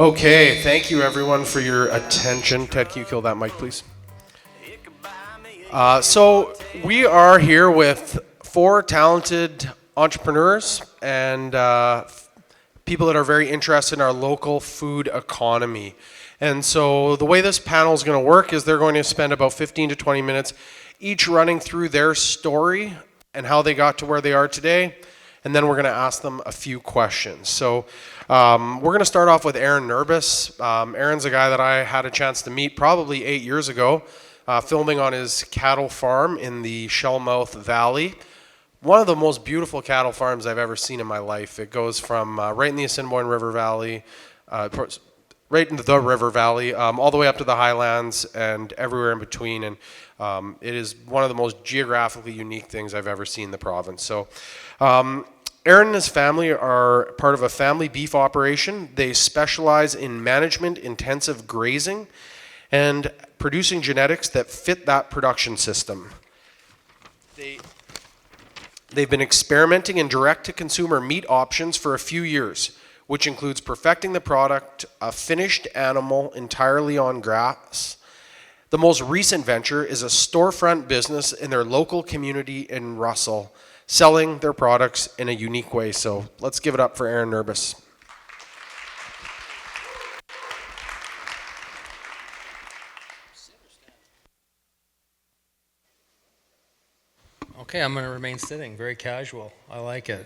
Okay, thank you everyone for your attention. Ted, can you kill that mic, please? So we are here with 4 talented entrepreneurs and people that are very interested in our local food economy. And so the way this panel is going to work is they're going to spend about 15 to 20 minutes each running through their story and how they got to where they are today. And then we're going to ask them a few questions. So we're going to start off with Arron Nerbas. Arron's a guy that I had a chance to meet probably 8 years ago, filming on his cattle farm in the Shellmouth Valley. One of the most beautiful cattle farms I've ever seen in my life. It goes from right in the Assiniboine River Valley, right into the river valley, all the way up to the highlands and everywhere in between. And it is one of the most geographically unique things I've ever seen in the province. So Arron and his family are part of a family beef operation. They specialize in management intensive grazing and producing genetics that fit that production system. They've been experimenting in direct-to-consumer meat options for a few years, which includes perfecting the product, a finished animal entirely on grass. The most recent venture is a storefront business in their local community in Russell, selling their products in a unique way. So let's give it up for Arron Nerbas. Okay, I'm going to remain sitting, very casual. I like it.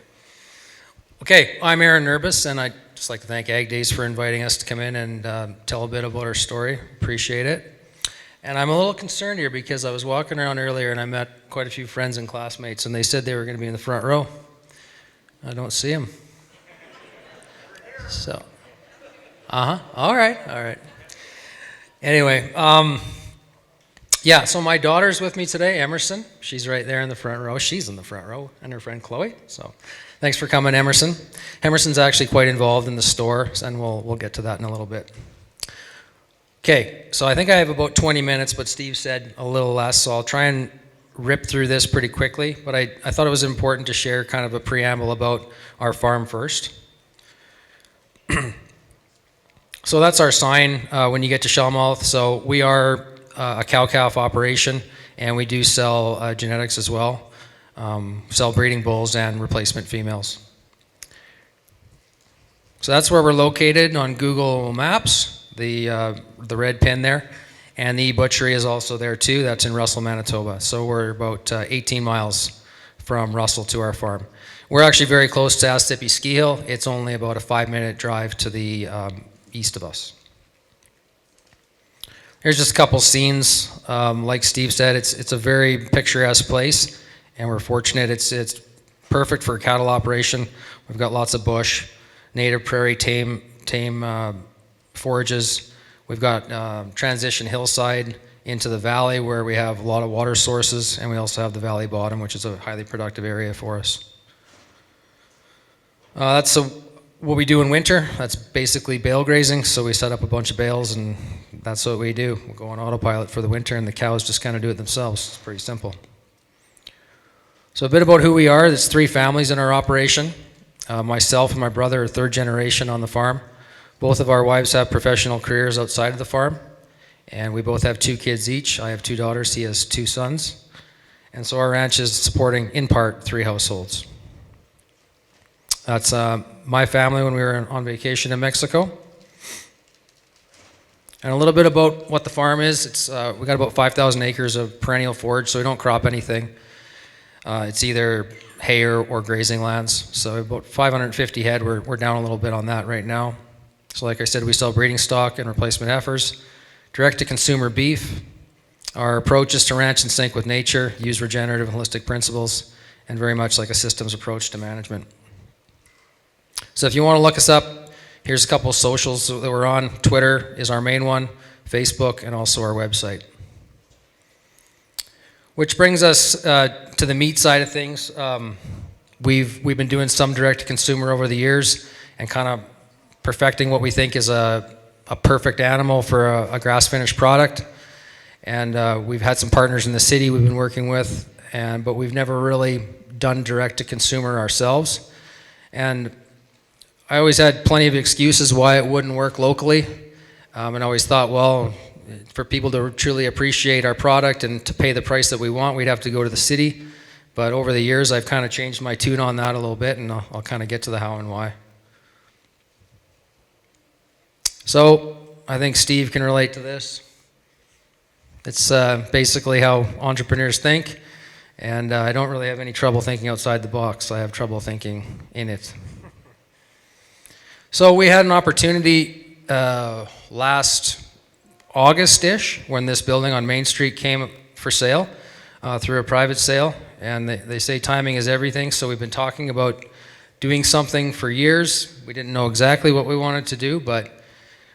Okay, I'm Arron Nerbas, and I'd just like to thank Ag Days for inviting us to come in and tell a bit about our story. Appreciate it. And I'm a little concerned here because I was walking around earlier and I met quite a few friends and classmates, and they said they were going to be in the front row. I don't see them. So, all right. Anyway, yeah, so my daughter's with me today, Emerson. She's right there in the front row. She's in the front row, and her friend Chloe. So thanks for coming, Emerson. Emerson's actually quite involved in the store, and we'll get to that in a little bit. Okay, so I think I have about 20 minutes, but Steve said a little less, so I'll try and rip through this pretty quickly. But I thought it was important to share kind of a preamble about our farm first. So that's our sign when you get to Shellmouth. So we are a cow-calf operation, and we do sell genetics as well. Sell breeding bulls and replacement females. So that's where we're located on Google Maps, the red pin there. And the E Butchery is also there too. That's in Russell, Manitoba. So we're about 18 miles from Russell to our farm. We're actually very close to Asitipi Ski Hill. It's only about a 5-minute drive to the east of us. Here's just a couple scenes. Like Steve said, it's a very picturesque place, and we're fortunate. It's perfect for a cattle operation. We've got lots of bush, native prairie tame forages. We've got transition hillside into the valley where we have a lot of water sources, and we also have the valley bottom, which is a highly productive area for us. That's what we do in winter. That's basically bale grazing. So we set up a bunch of bales, and that's what we do. We'll go on autopilot for the winter, and the cows just kind of do it themselves. It's pretty simple. So a bit about who we are. There's 3 families in our operation. Myself and my brother are 3rd generation on the farm. Both of our wives have professional careers outside of the farm, and we both have 2 kids each. I have 2 daughters. He has 2 sons. And so our ranch is supporting, in part, 3 households. That's my family when we were on vacation in Mexico. And a little bit about what the farm is. We got about 5,000 acres of perennial forage, so we don't crop anything. It's either hay or grazing lands. So about 550 head. We're down a little bit on that right now. So like I said, we sell breeding stock and replacement heifers. Direct-to-consumer beef. Our approach is to ranch in sync with nature, use regenerative and holistic principles, and very much like a systems approach to management. So if you want to look us up, here's a couple of socials that we're on. Twitter is our main one, Facebook, and also our website. Which brings us to the meat side of things. We've been doing some direct-to-consumer over the years and kind of perfecting what we think is a perfect animal for a grass-finished product. And we've had some partners in the city we've been working with, but we've never really done direct-to-consumer ourselves. And I always had plenty of excuses why it wouldn't work locally, and I always thought, well, for people to truly appreciate our product and to pay the price that we want, we'd have to go to the city. But over the years, I've kind of changed my tune on that a little bit, and I'll kind of get to the how and why. So I think Steve can relate to this. It's basically how entrepreneurs think, and I don't really have any trouble thinking outside the box. I have trouble thinking in it. So we had an opportunity last August-ish when this building on Main Street came for sale through a private sale, and they say timing is everything, so we've been talking about doing something for years. We didn't know exactly what we wanted to do, but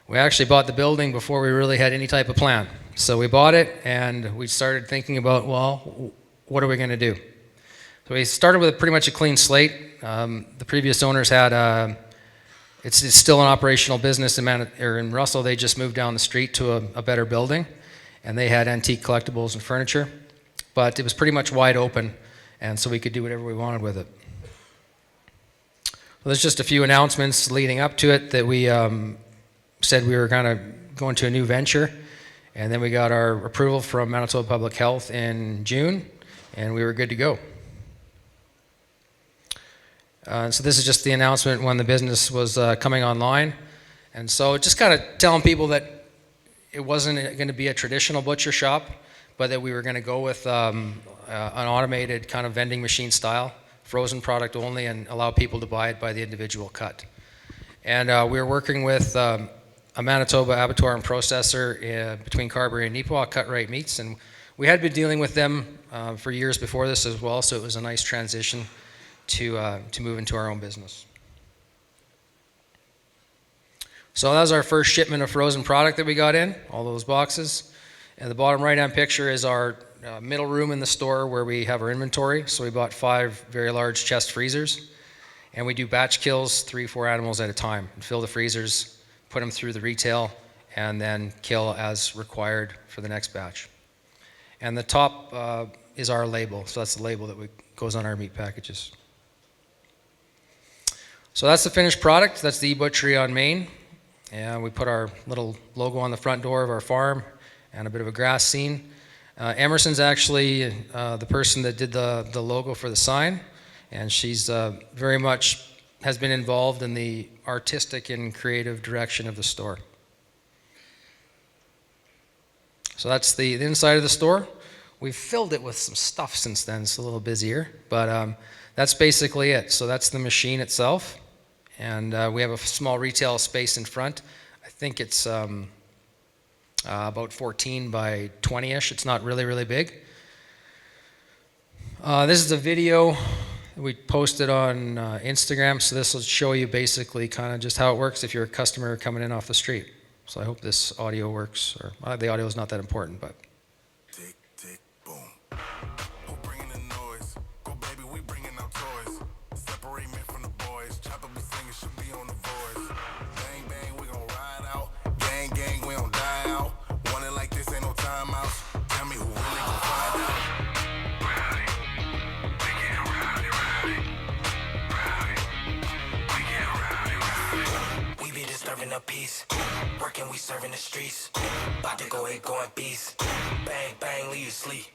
we actually bought the building before we really had any type of plan. So we bought it, and we started thinking about, well, what are we going to do? So we started with pretty much a clean slate. The previous owners had it's still an operational business in Russell. They just moved down the street to a better building, and they had antique collectibles and furniture. But it was pretty much wide open, and so we could do whatever we wanted with it. Well, there's just a few announcements leading up to it that we said we were kind of going to a new venture, and then we got our approval from Manitoba Public Health in June, and we were good to go. So this is just the announcement when the business was coming online. And so just kind of telling people that it wasn't going to be a traditional butcher shop, but that we were going to go with an automated kind of vending machine style, frozen product only, and allow people to buy it by the individual cut. And we were working with a Manitoba abattoir and processor between Carberry and Neepawa, Cut Right Meats. And we had been dealing with them for years before this as well, so it was a nice transition to move into our own business. So that was our first shipment of frozen product that we got in, all those boxes. And the bottom right-hand picture is our middle room in the store where we have our inventory. So we bought 5 very large chest freezers, and we do batch kills, 3-4 animals at a time, and fill the freezers, put them through the retail, and then kill as required for the next batch. And the top is our label, so that's the label that goes on our meat packages. So that's the finished product. That's the E Butchery on Main. And we put our little logo on the front door of our farm and a bit of a grass scene. Emerson's actually the person that did the logo for the sign, and she's very much has been involved in the artistic and creative direction of the store. So that's the inside of the store. We've filled it with some stuff since then. It's a little busier, but that's basically it. So that's the machine itself, and we have a small retail space in front. I think it's about 14 by 20-ish. It's not really, really big. This is a video we posted on Instagram, so this will show you basically kind of just how it works if you're a customer coming in off the street. So I hope this audio works, or the audio is not that important, but. Tick, tick, boom. Who bringing the noise? Go baby, we bringing out toys. Separate me from the boys. Chopper be singing, should be on the voice. Bang, bang, we gon' ride out. Gang, gang, we don't die out. Want it like this, ain't no timeouts. Tell me who really gon' find out. Rowdy, we get rowdy, rowdy. Rowdy, we get rowdy, rowdy. We be disturbing the peace. Working, we serving the streets. About to go ahead, going beast. Bang, bang, leave you sleep.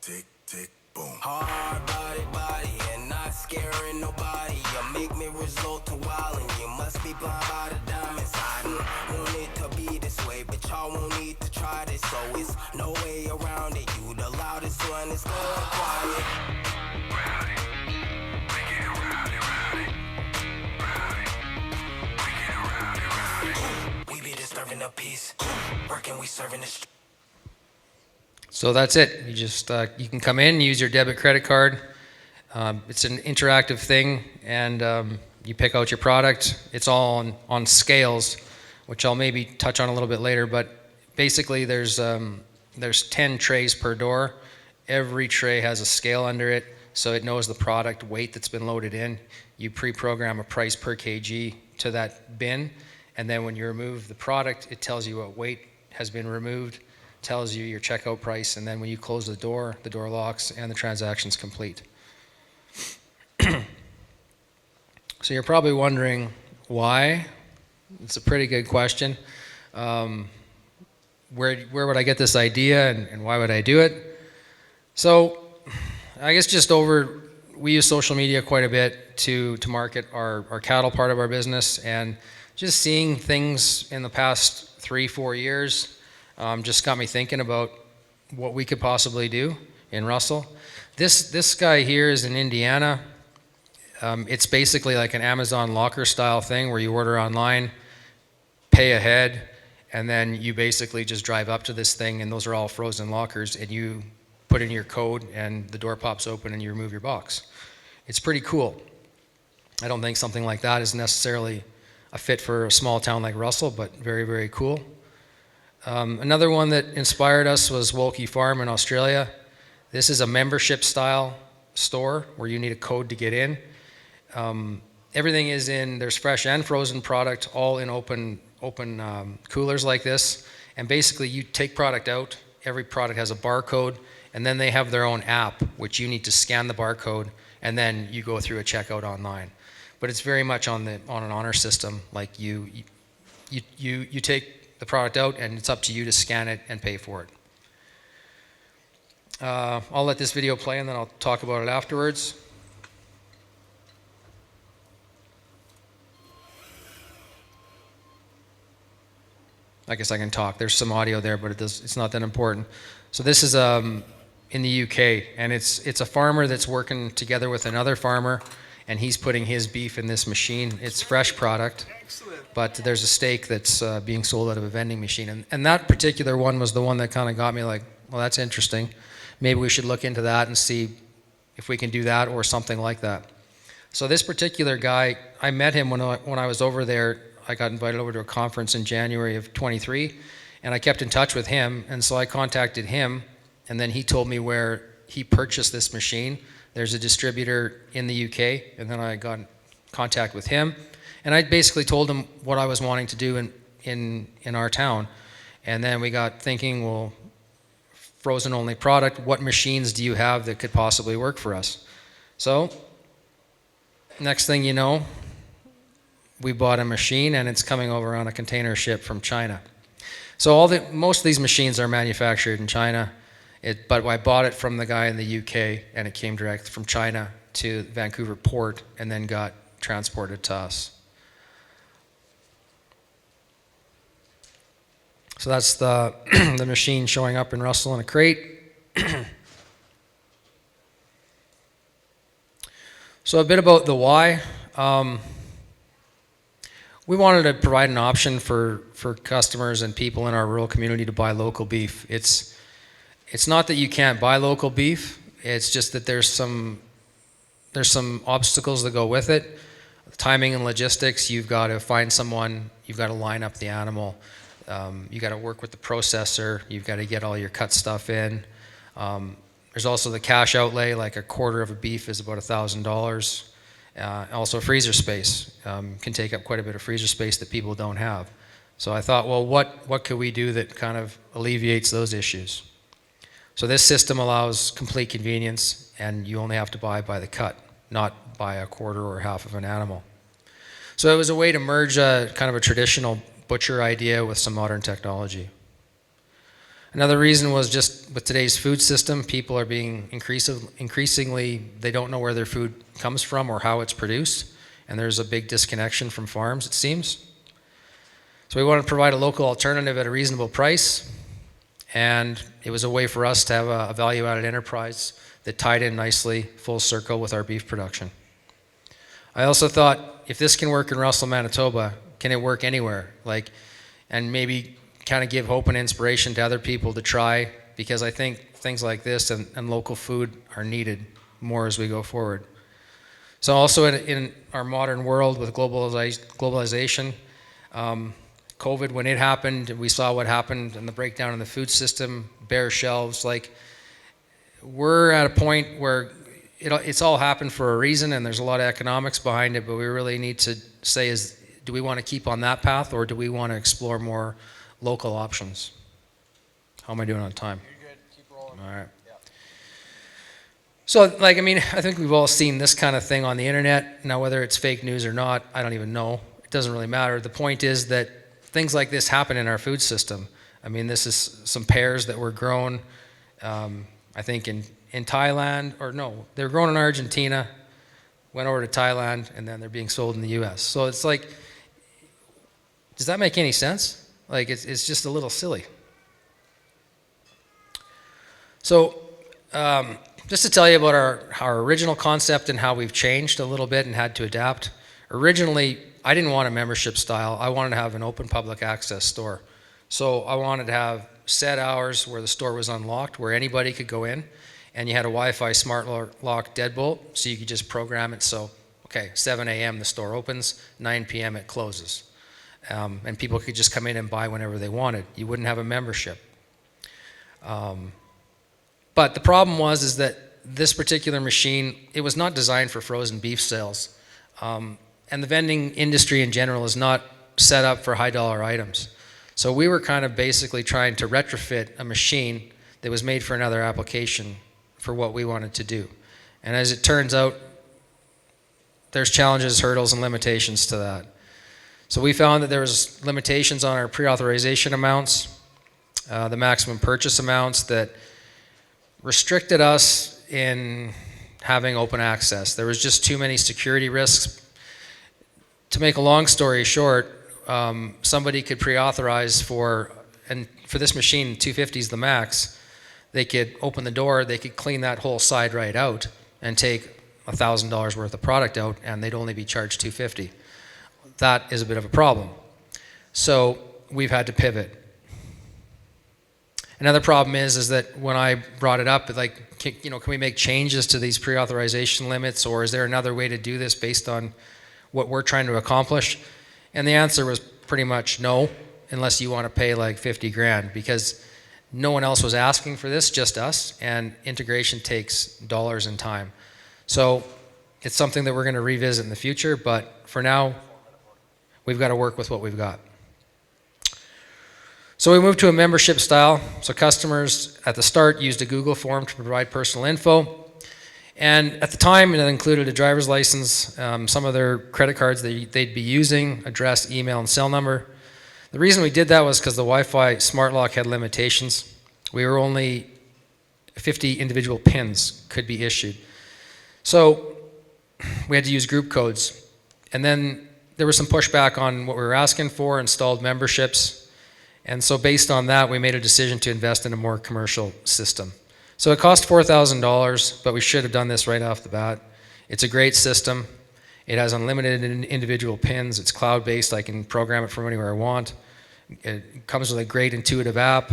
Tick, tick, boom. Hard body, and not scaring nobody. You make me resort to wild, and you must be blind by the diamonds. I don't want it to be this way, but y'all won't need to try this, so it's no way around it. You the loudest one, it's good quiet. Rowdy, we get rowdy, rowdy. Rowdy, we get rowdy, rowdy. We be disturbing the peace. Working, we serving the street. So that's it. You just you can come in, use your debit credit card. It's an interactive thing, and you pick out your product. It's all on scales, which I'll maybe touch on a little bit later. But basically, there's 10 trays per door. Every tray has a scale under it, so it knows the product weight that's been loaded in. You pre-program a price per kg to that bin, and then when you remove the product, it tells you what weight has been removed, tells you your checkout price, and then when you close the door locks and the transaction's complete. So you're probably wondering, why? It's a pretty good question. Where would I get this idea, and why would I do it? So I guess we use social media quite a bit to market our cattle part of our business, and just seeing things in the past 3-4 years just got me thinking about what we could possibly do in Russell. This guy here is in Indiana. It's basically like an Amazon locker style thing where you order online, pay ahead, and then you basically just drive up to this thing, and those are all frozen lockers, and you put in your code and the door pops open and you remove your box. It's pretty cool. I don't think something like that is necessarily a fit for a small town like Russell, but very, very cool. Another one that inspired us was Wolke Farm in Australia. This is a membership style store where you need a code to get in. Everything is there's fresh and frozen product, all in open coolers like this. And basically you take product out, every product has a barcode, and then they have their own app, which you need to scan the barcode, and then you go through a checkout online. But it's very much on an honor system. Like you take the product out, and it's up to you to scan it and pay for it. I'll let this video play, and then I'll talk about it afterwards. I guess I can talk. There's some audio there, but it's not that important. So this is in the UK, and it's a farmer that's working together with another farmer, and he's putting his beef in this machine. It's fresh product, but there's a steak that's being sold out of a vending machine. And that particular one was the one that kind of got me like, well, that's interesting. Maybe we should look into that and see if we can do that or something like that. So this particular guy, I met him when I was over there. I got invited over to a conference in January of 23, and I kept in touch with him, and so I contacted him, and then he told me where he purchased this machine. There's a distributor in the UK, and then I got in contact with him, and I basically told him what I was wanting to do in our town. And then we got thinking, well, frozen only product, what machines do you have that could possibly work for us? So next thing you know, we bought a machine, and it's coming over on a container ship from China. So most of these machines are manufactured in China, but I bought it from the guy in the UK, and it came direct from China to Vancouver port and then got transported to us. So that's the the machine showing up in Russell in a crate. So a bit about the why. We wanted to provide an option for customers and people in our rural community to buy local beef. It's not that you can't buy local beef. It's just that there's some obstacles that go with it. Timing and logistics. You've got to find someone. You've got to line up the animal. You've got to work with the processor. You've got to get all your cut stuff in. There's also the cash outlay. Like a quarter of a beef is about $1,000. Also freezer space can take up quite a bit of freezer space that people don't have. So I thought, well, what could we do that kind of alleviates those issues? So this system allows complete convenience, and you only have to buy by the cut, not by a quarter or half of an animal. So it was a way to merge kind of a traditional butcher idea with some modern technology. Another reason was just with today's food system, people are being increasingly, they don't know where their food comes from or how it's produced, and there's a big disconnection from farms, it seems. So we wanted to provide a local alternative at a reasonable price, and it was a way for us to have a value-added enterprise that tied in nicely, full circle with our beef production. I also thought, if this can work in Russell, Manitoba, can it work anywhere? And maybe kind of give hope and inspiration to other people to try, because I think things like this and local food are needed more as we go forward. So also in our modern world with globalization, COVID, when it happened, we saw what happened and the breakdown in the food system, bare shelves. We're at a point where it's all happened for a reason, and there's a lot of economics behind it, but we really need to say, do we want to keep on that path, or do we want to explore more local options? How am I doing on time? You're good. Keep rolling. All right. Yeah. So, I think we've all seen this kind of thing on the internet. Now, whether it's fake news or not, I don't even know. doesn't really matter. The point is that things like this happen in our food system. I mean, this is some pears that were grown, I think in Thailand, or no, they were grown in Argentina, went over to Thailand, and then they're being sold in the US. So it's like, does that make any sense? Like, it's just a little silly. So, just to tell you about our original concept and how we've changed a little bit and had to adapt. Originally, I didn't want a membership style. I wanted to have an open public access store. So I wanted to have set hours where the store was unlocked, where anybody could go in, and you had a Wi-Fi smart lock deadbolt, so you could just program it. So, okay, 7 a.m. the store opens, 9 p.m. it closes. And people could just come in and buy whenever they wanted. You wouldn't have a membership. But the problem is that this particular machine, it was not designed for frozen beef sales. And the vending industry in general is not set up for high dollar items. So we were kind of basically trying to retrofit a machine that was made for another application for what we wanted to do. And as it turns out, there's challenges, hurdles, and limitations to that. So we found that there was limitations on our pre-authorization amounts, the maximum purchase amounts that restricted us in having open access. There was just too many security risks. To make a long story short, somebody could pre-authorize for this machine, 250 is the max. They could open the door, they could clean that whole side right out and take $1,000 worth of product out, and they'd only be charged $250. That is a bit of a problem. So we've had to pivot. Another problem is that when I brought it up, like, can we make changes to these pre-authorization limits, or is there another way to do this based on what we're trying to accomplish? And the answer was pretty much no, unless you want to pay like 50 grand, because no one else was asking for this, just us, and integration takes dollars and time. So it's something that we're going to revisit in the future, but for now, we've got to work with what we've got. So we moved to a membership style. So customers at the start used a Google form to provide personal info. And at the time, it included a driver's license, some of their credit cards they'd be using, address, email, and cell number. The reason we did that was because the Wi-Fi smart lock had limitations. We were only 50 individual pins could be issued. So we had to use group codes. And then there was some pushback on what we were asking for, installed memberships. And so based on that, we made a decision to invest in a more commercial system. So it cost $4,000, but we should have done this right off the bat. It's a great system. It has unlimited individual pins. It's cloud-based. I can program it from anywhere I want. It comes with a great intuitive app.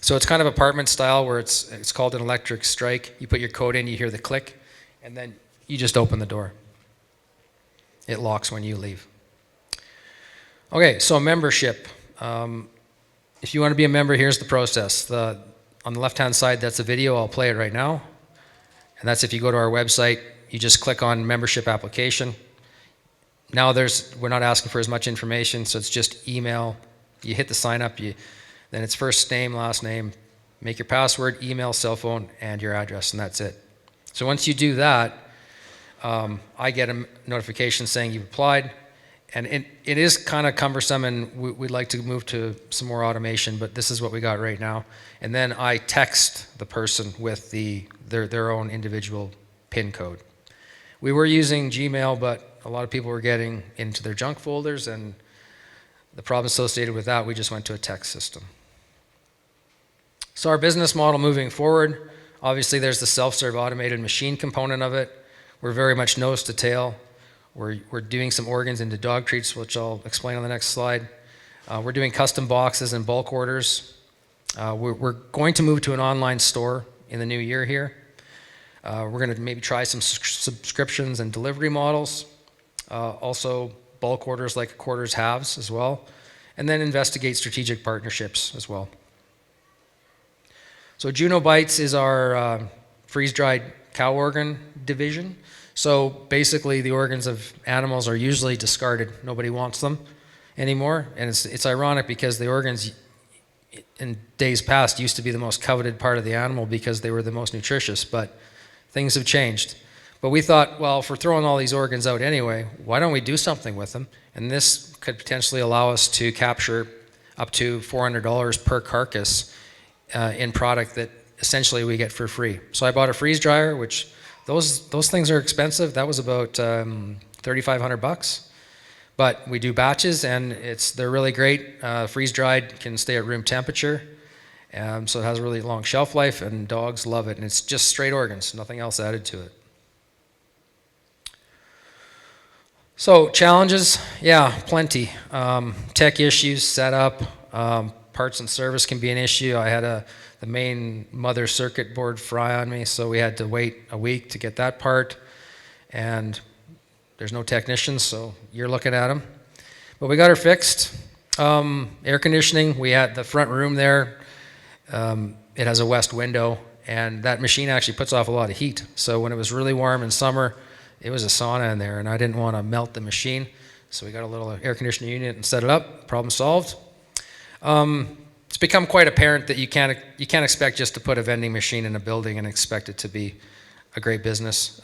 So it's kind of apartment style where it's called an electric strike. You put your code in, you hear the click, and then you just open the door. It locks when you leave. Okay, so membership. If you want to be a member, here's the process. On the left-hand side, that's a video. I'll play it right now. And that's if you go to our website, you just click on membership application. Now we're not asking for as much information, so it's just email. You hit the sign up, then it's first name, last name, make your password, email, cell phone, and your address, and that's it. So once you do that, I get a notification saying you've applied. And it is kind of cumbersome, and we'd like to move to some more automation, but this is what we got right now. And then I text the person with their own individual PIN code. We were using Gmail, but a lot of people were getting into their junk folders, and the problem associated with that, we just went to a text system. So our business model moving forward, obviously there's the self-serve automated machine component of it. We're very much nose to tail. We're doing some organs into dog treats, which I'll explain on the next slide. We're doing custom boxes and bulk orders. We're going to move to an online store in the new year here. We're going to maybe try some subscriptions and delivery models. Also bulk orders like quarters halves as well. And then investigate strategic partnerships as well. So Juno Bites is our freeze-dried cow organ division. So basically the organs of animals are usually discarded. Nobody wants them anymore. And it's ironic because the organs in days past used to be the most coveted part of the animal because they were the most nutritious, but things have changed. But we thought, well, if we're throwing all these organs out anyway, why don't we do something with them? And this could potentially allow us to capture up to $400 per carcass in product that essentially we get for free. So I bought a freeze dryer, which those things are expensive. That was about $3,500. But we do batches, and they're really great. Freeze dried, can stay at room temperature, so it has a really long shelf life, and dogs love it. And it's just straight organs, nothing else added to it. So challenges, yeah, plenty. Tech issues, setup, parts and service can be an issue. I had the main mother circuit board fry on me, so we had to wait a week to get that part, and there's no technicians, so you're looking at them. But we got her fixed. Air conditioning, we had the front room there. It has a west window, and that machine actually puts off a lot of heat. So when it was really warm in summer, it was a sauna in there, and I didn't want to melt the machine, so we got a little air conditioning unit and set it up. Problem solved. It's become quite apparent that you can't expect just to put a vending machine in a building and expect it to be a great business.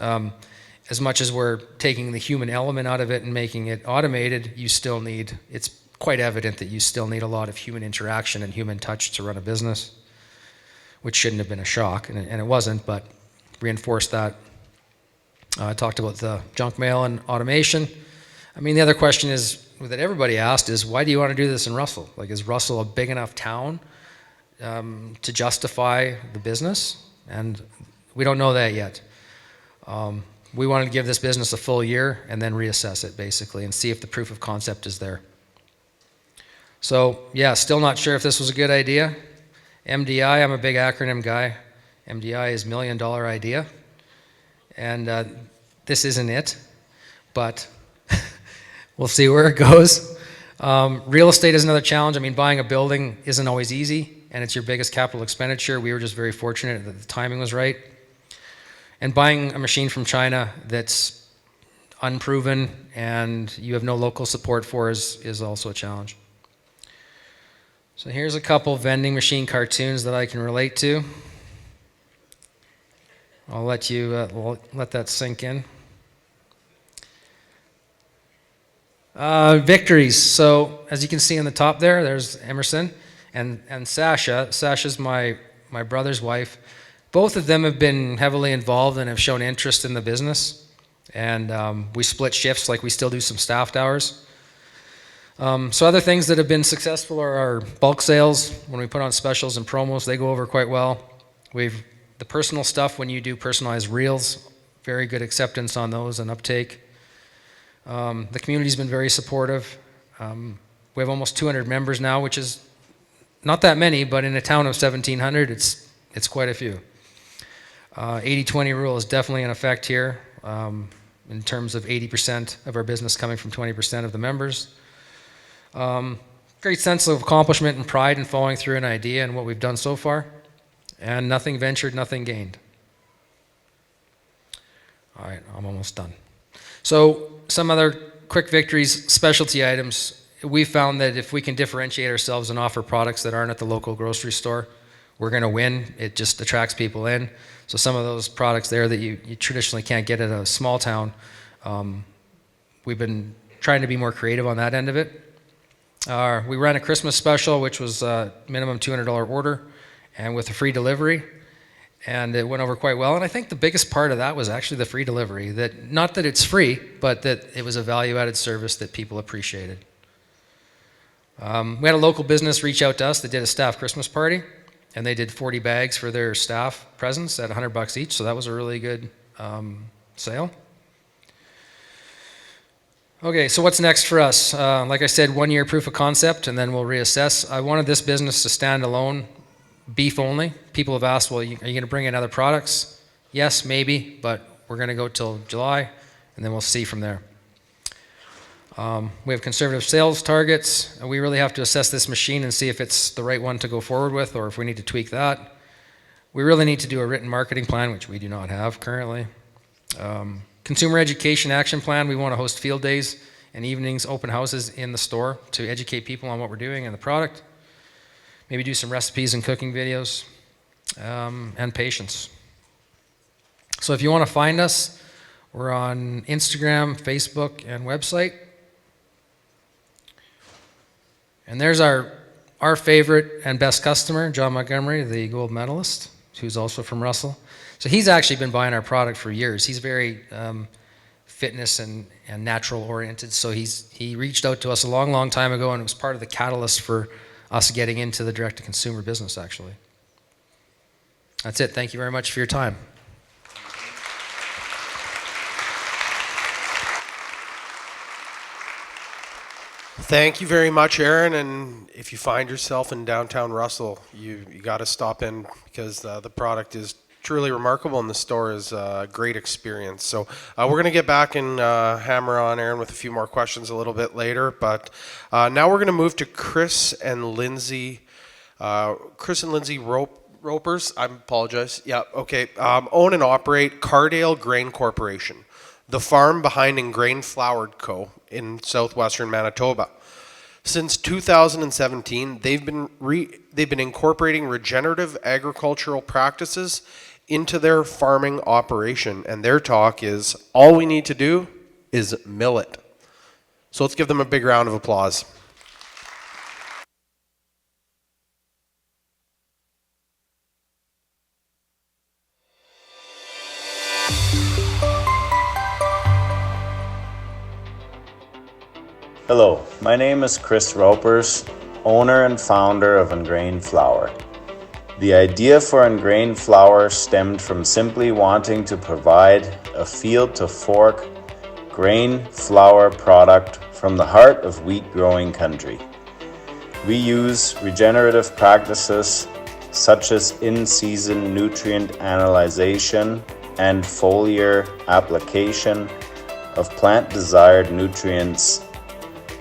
As much as we're taking the human element out of it and making it automated, it's quite evident that you still need a lot of human interaction and human touch to run a business, which shouldn't have been a shock, and it wasn't, but reinforced that. I talked about the junk mail and automation. I mean, the other question that everybody asked is, why do you want to do this in Russell? Like, is Russell a big enough town to justify the business? And we don't know that yet. We wanted to give this business a full year and then reassess it, basically, and see if the proof of concept is there. So, yeah, still not sure if this was a good idea. MDI, I'm a big acronym guy. MDI is $1 Million Idea. And this isn't it, but we'll see where it goes. Real estate is another challenge. I mean, buying a building isn't always easy, and it's your biggest capital expenditure. We were just very fortunate that the timing was right. And buying a machine from China that's unproven and you have no local support for is also a challenge. So here's a couple vending machine cartoons that I can relate to. I'll let you let that sink in. Victories. So as you can see on the top there's Emerson and Sasha. Sasha's my brother's wife. Both of them have been heavily involved and have shown interest in the business. And we split shifts, like we still do some staffed hours. So other things that have been successful are our bulk sales. When we put on specials and promos, they go over quite well. The personal stuff, when you do personalized reels, very good acceptance on those and uptake. The community's been very supportive. We have almost 200 members now, which is not that many, but in a town of 1,700, it's quite a few. 80-20 rule is definitely in effect here, in terms of 80% of our business coming from 20% of the members. Great sense of accomplishment and pride in following through an idea and what we've done so far. And nothing ventured, nothing gained. All right, I'm almost done. So some other quick victories, specialty items. We found that if we can differentiate ourselves and offer products that aren't at the local grocery store, we're going to win. It just attracts people in. So some of those products there that you traditionally can't get at a small town, we've been trying to be more creative on that end of it. We ran a Christmas special, which was a minimum $200 order, and with a free delivery, and it went over quite well. And I think the biggest part of that was actually the free delivery. That not that it's free, but that it was a value-added service that people appreciated. We had a local business reach out to us that did a staff Christmas party, and they did 40 bags for their staff presents at $100 each, so that was a really good sale. Okay, so what's next for us? Like I said, 1 year proof of concept, and then we'll reassess. I wanted this business to stand alone, beef only. People have asked, well, are you going to bring in other products? Yes, maybe, but we're going to go till July, and then we'll see from there. We have conservative sales targets, and we really have to assess this machine and see if it's the right one to go forward with, or if we need to tweak that. We really need to do a written marketing plan, which we do not have currently. Consumer education action plan. We want to host field days and evenings, open houses in the store to educate people on what we're doing and the product. Maybe do some recipes and cooking videos, and patience. So if you want to find us, We're on Instagram, Facebook, and website. And there's our favorite and best customer, John Montgomery, the gold medalist, who's also from Russell. So he's actually been buying our product for years. He's very fitness and natural oriented. So he reached out to us a long, long time ago, and it was part of the catalyst for us getting into the direct-to-consumer business, actually. That's it. Thank you very much for your time. Thank you very much, Arron. And if you find yourself in downtown Russell, you got to stop in because the product is truly remarkable and the store is a great experience. So we're going to get back and hammer on Arron with a few more questions a little bit later. But now we're going to move to Chris and Lindsay. Raupers, I apologize. Yeah, okay. Own and operate Cardale Grain Corporation, the farm behind Engrained Flour Co. in southwestern Manitoba. Since 2017, they've been incorporating regenerative agricultural practices into their farming operation, and their talk is all we need to do is mill it. So let's give them a big round of applause. Hello, my name is Chris Rauper, owner and founder of Engrained Flour. The idea for Engrained Flour stemmed from simply wanting to provide a field to fork grain flour product from the heart of wheat growing country. We use regenerative practices such as in-season nutrient analyzation and foliar application of plant-desired nutrients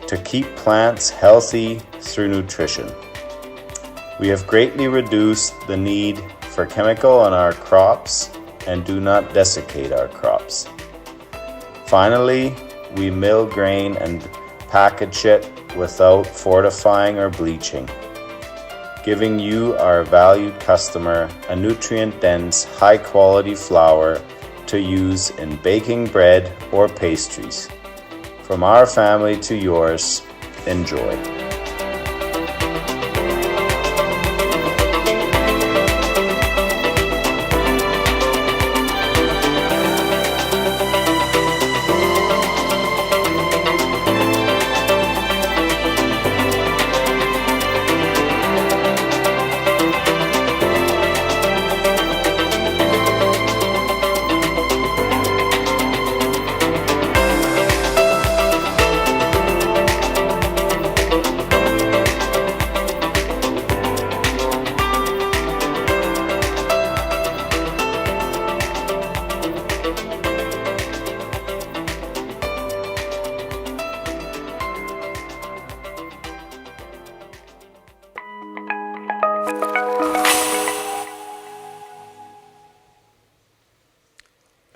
to keep plants healthy through nutrition. We have greatly reduced the need for chemical on our crops and do not desiccate our crops. Finally, we mill grain and package it without fortifying or bleaching, giving you, our valued customer, a nutrient-dense, high-quality flour to use in baking bread or pastries. From our family to yours, enjoy.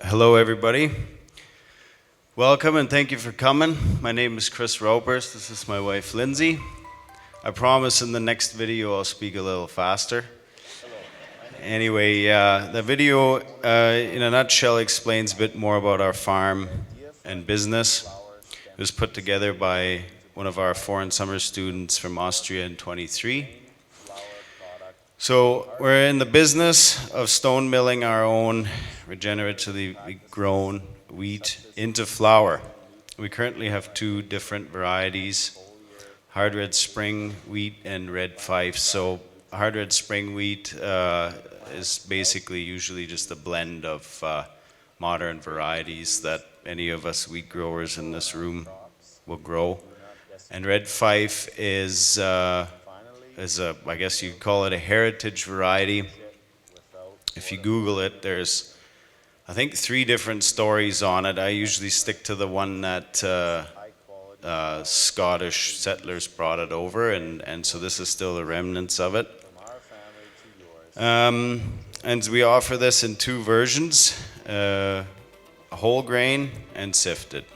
Hello everybody. Welcome and thank you for coming. My name is Chris Rauper. This is my wife Lindsay. I promise in the next video I'll speak a little faster. Anyway, the video in a nutshell explains a bit more about our farm and business. It was put together by one of our foreign summer students from Austria in 23. So we're in the business of stone milling our own regeneratively grown wheat into flour. We currently have two different varieties, hard red spring wheat and red fife. So hard red spring wheat is basically usually just a blend of modern varieties that any of us wheat growers in this room will grow. And red fife is a, I guess you'd call it a heritage variety. If you Google it, there's I think 3 different stories on it. I usually stick to the one that Scottish settlers brought it over, and so this is still the remnants of it. And we offer this in 2 versions, whole grain and sifted.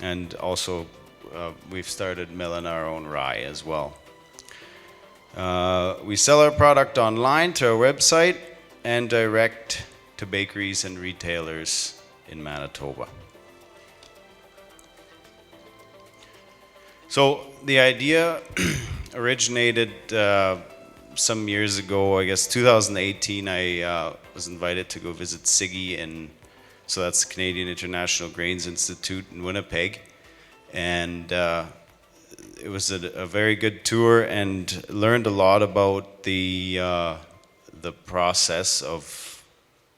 And also we've started milling our own rye as well. We sell our product online to our website and direct to bakeries and retailers in Manitoba. So the idea originated some years ago, I guess 2018. I was invited to go visit Siggy so that's the Canadian International Grains Institute in Winnipeg. And it was a very good tour, and learned a lot about the process of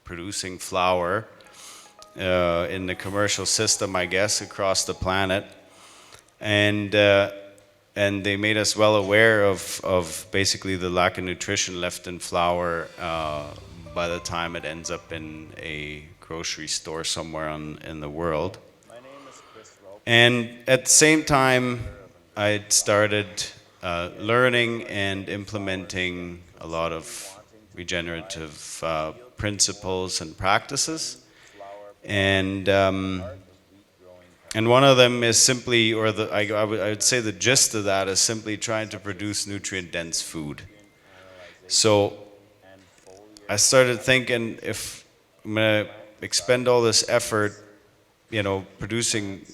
producing flour in the commercial system, I guess, across the planet. And they made us well aware of basically the lack of nutrition left in flour by the time it ends up in a grocery store somewhere in the world. And at the same time, I started learning and implementing a lot of regenerative principles and practices. And one of them is simply, or I would say the gist of that is simply trying to produce nutrient-dense food. So I started thinking, if I'm going to expend all this effort, producing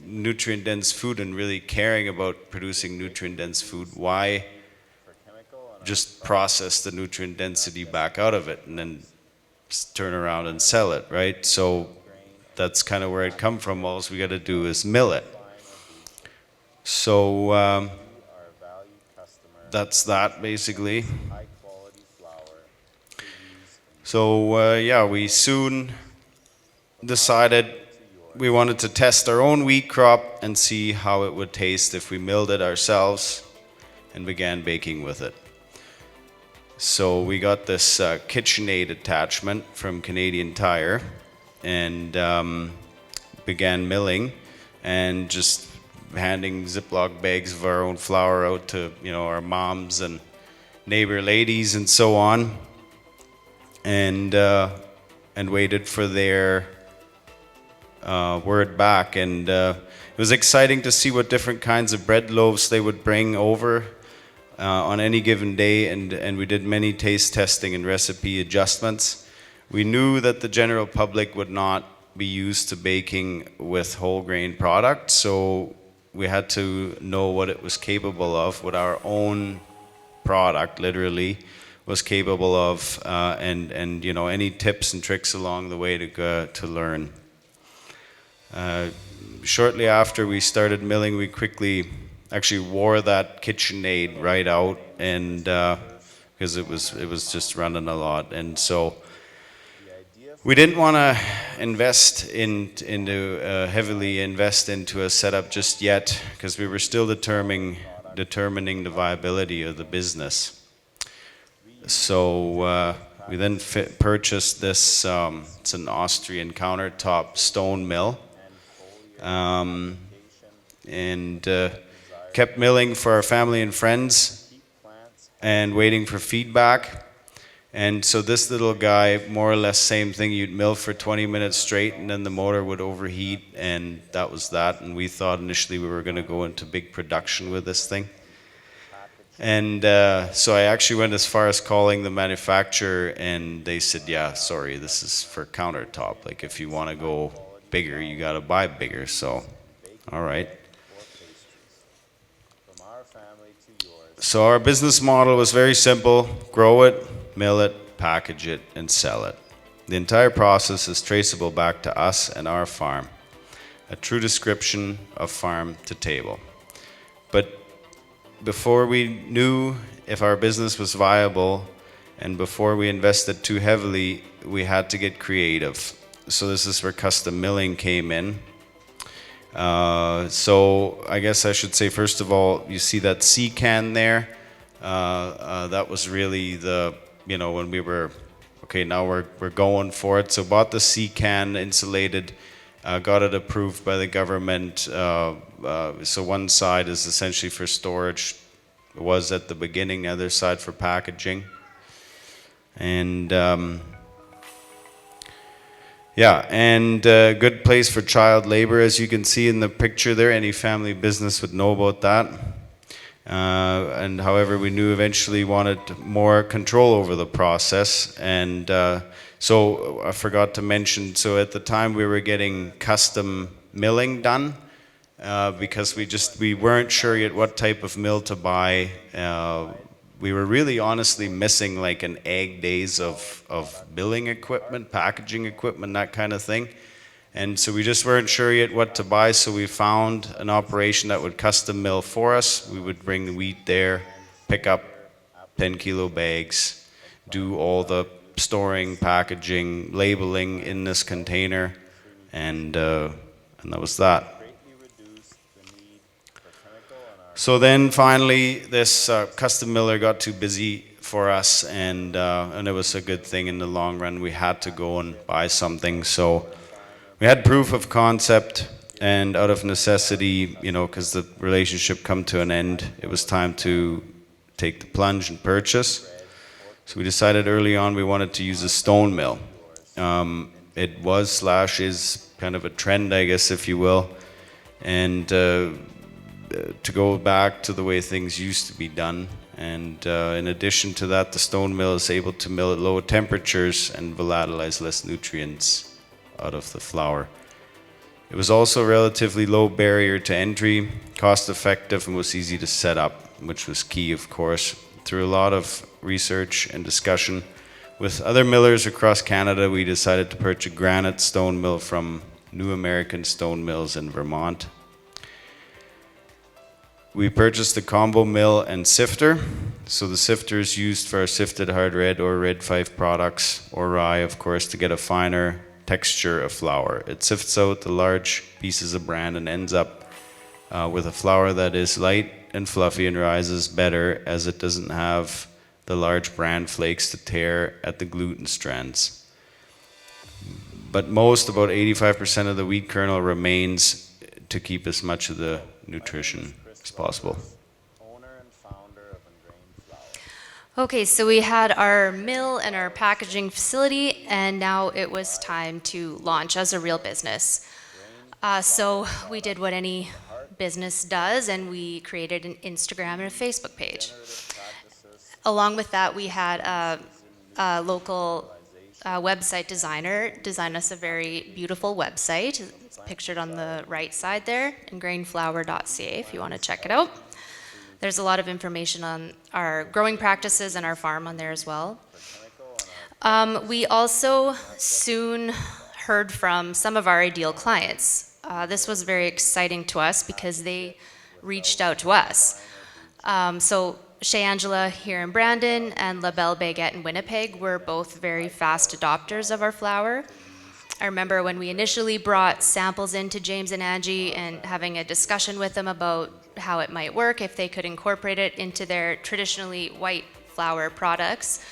nutrient-dense food and really caring about producing nutrient-dense food, why just process the nutrient density back out of it and then turn around and sell it, right? So that's kind of where it come from. All we got to do is mill it. So that's that basically. So yeah, we soon decided we wanted to test our own wheat crop and see how it would taste if we milled it ourselves, and began baking with it. So we got this KitchenAid attachment from Canadian Tire, and began milling and just handing Ziploc bags of our own flour out to our moms and neighbor ladies and so on, and waited for their word back. And it was exciting to see what different kinds of bread loaves they would bring over on any given day, and we did many taste testing and recipe adjustments. We knew that the general public would not be used to baking with whole grain product, so we had to know what it was capable of, what our own product literally was capable of, and any tips and tricks along the way to learn. Shortly after we started milling, we quickly actually wore that KitchenAid right out, and because it was just running a lot, and so we didn't want to heavily invest into a setup just yet, because we were still determining the viability of the business. So we then purchased this. It's an Austrian countertop stone mill, and kept milling for our family and friends and waiting for feedback. And so this little guy, more or less same thing, you'd mill for 20 minutes straight and then the motor would overheat, and that was that. And we thought initially we were going to go into big production with this thing. And so I actually went as far as calling the manufacturer, and they said, yeah, sorry, this is for countertop. Like, if you want to go bigger, you got to buy bigger. So, all right. So our business model was very simple: grow it, mill it, package it, and sell it. The entire process is traceable back to us and our farm, a true description of farm to table. But before we knew if our business was viable, and before we invested too heavily, we had to get creative. So this is where custom milling came in. So I guess I should say, first of all, you see that sea can there? That was really the, when we were, okay, now we're going for it. So bought the sea can, insulated, got it approved by the government. So one side is essentially for storage. It was at the beginning, the other side for packaging. And yeah, and good place for child labor, as you can see in the picture there. Any family business would know about that. And however, we knew eventually wanted more control over the process. And so I forgot to mention, so at the time we were getting custom milling done because we weren't sure yet what type of mill to buy. We were really honestly missing like an egg days of milling equipment, packaging equipment, that kind of thing. And so we just weren't sure yet what to buy, so we found an operation that would custom mill for us. We would bring the wheat there, pick up 10-kilo bags, do all the storing, packaging, labeling in this container, and that was that. So then finally, this custom miller got too busy for us, and it was a good thing in the long run. We had to go and buy something, so we had proof of concept, and out of necessity, because the relationship come to an end, it was time to take the plunge and purchase. So we decided early on we wanted to use a stone mill. It was / is kind of a trend, I guess, if you will, and to go back to the way things used to be done. And in addition to that, the stone mill is able to mill at low temperatures and volatilize less nutrients out of the flour. It was also a relatively low barrier to entry, cost effective, and was easy to set up, which was key, of course. Through a lot of research and discussion with other millers across Canada, we decided to purchase a granite stone mill from New American Stone Mills in Vermont. We purchased the combo mill and sifter. So the sifter is used for our sifted hard red or red 5 products, or rye, of course, to get a finer texture of flour. It sifts out the large pieces of bran and ends up with a flour that is light and fluffy and rises better, as it doesn't have the large bran flakes to tear at the gluten strands. But about 85% of the wheat kernel remains to keep as much of the nutrition as possible. Okay, so we had our mill and our packaging facility, and now it was time to launch as a real business. So we did what any business does, and we created an Instagram and a Facebook page. Along with that, we had a local website designer design us a very beautiful website. It's pictured on the right side there, engrainedflour.ca, if you want to check it out. There's a lot of information on our growing practices and our farm on there as well. We also soon heard from some of our ideal clients. This was very exciting to us because they reached out to us. So Chez Angela here in Brandon and La Belle Baguette in Winnipeg were both very fast adopters of our flour. I remember when we initially brought samples into James and Angie and having a discussion with them about how it might work, if they could incorporate it into their traditionally white flour products.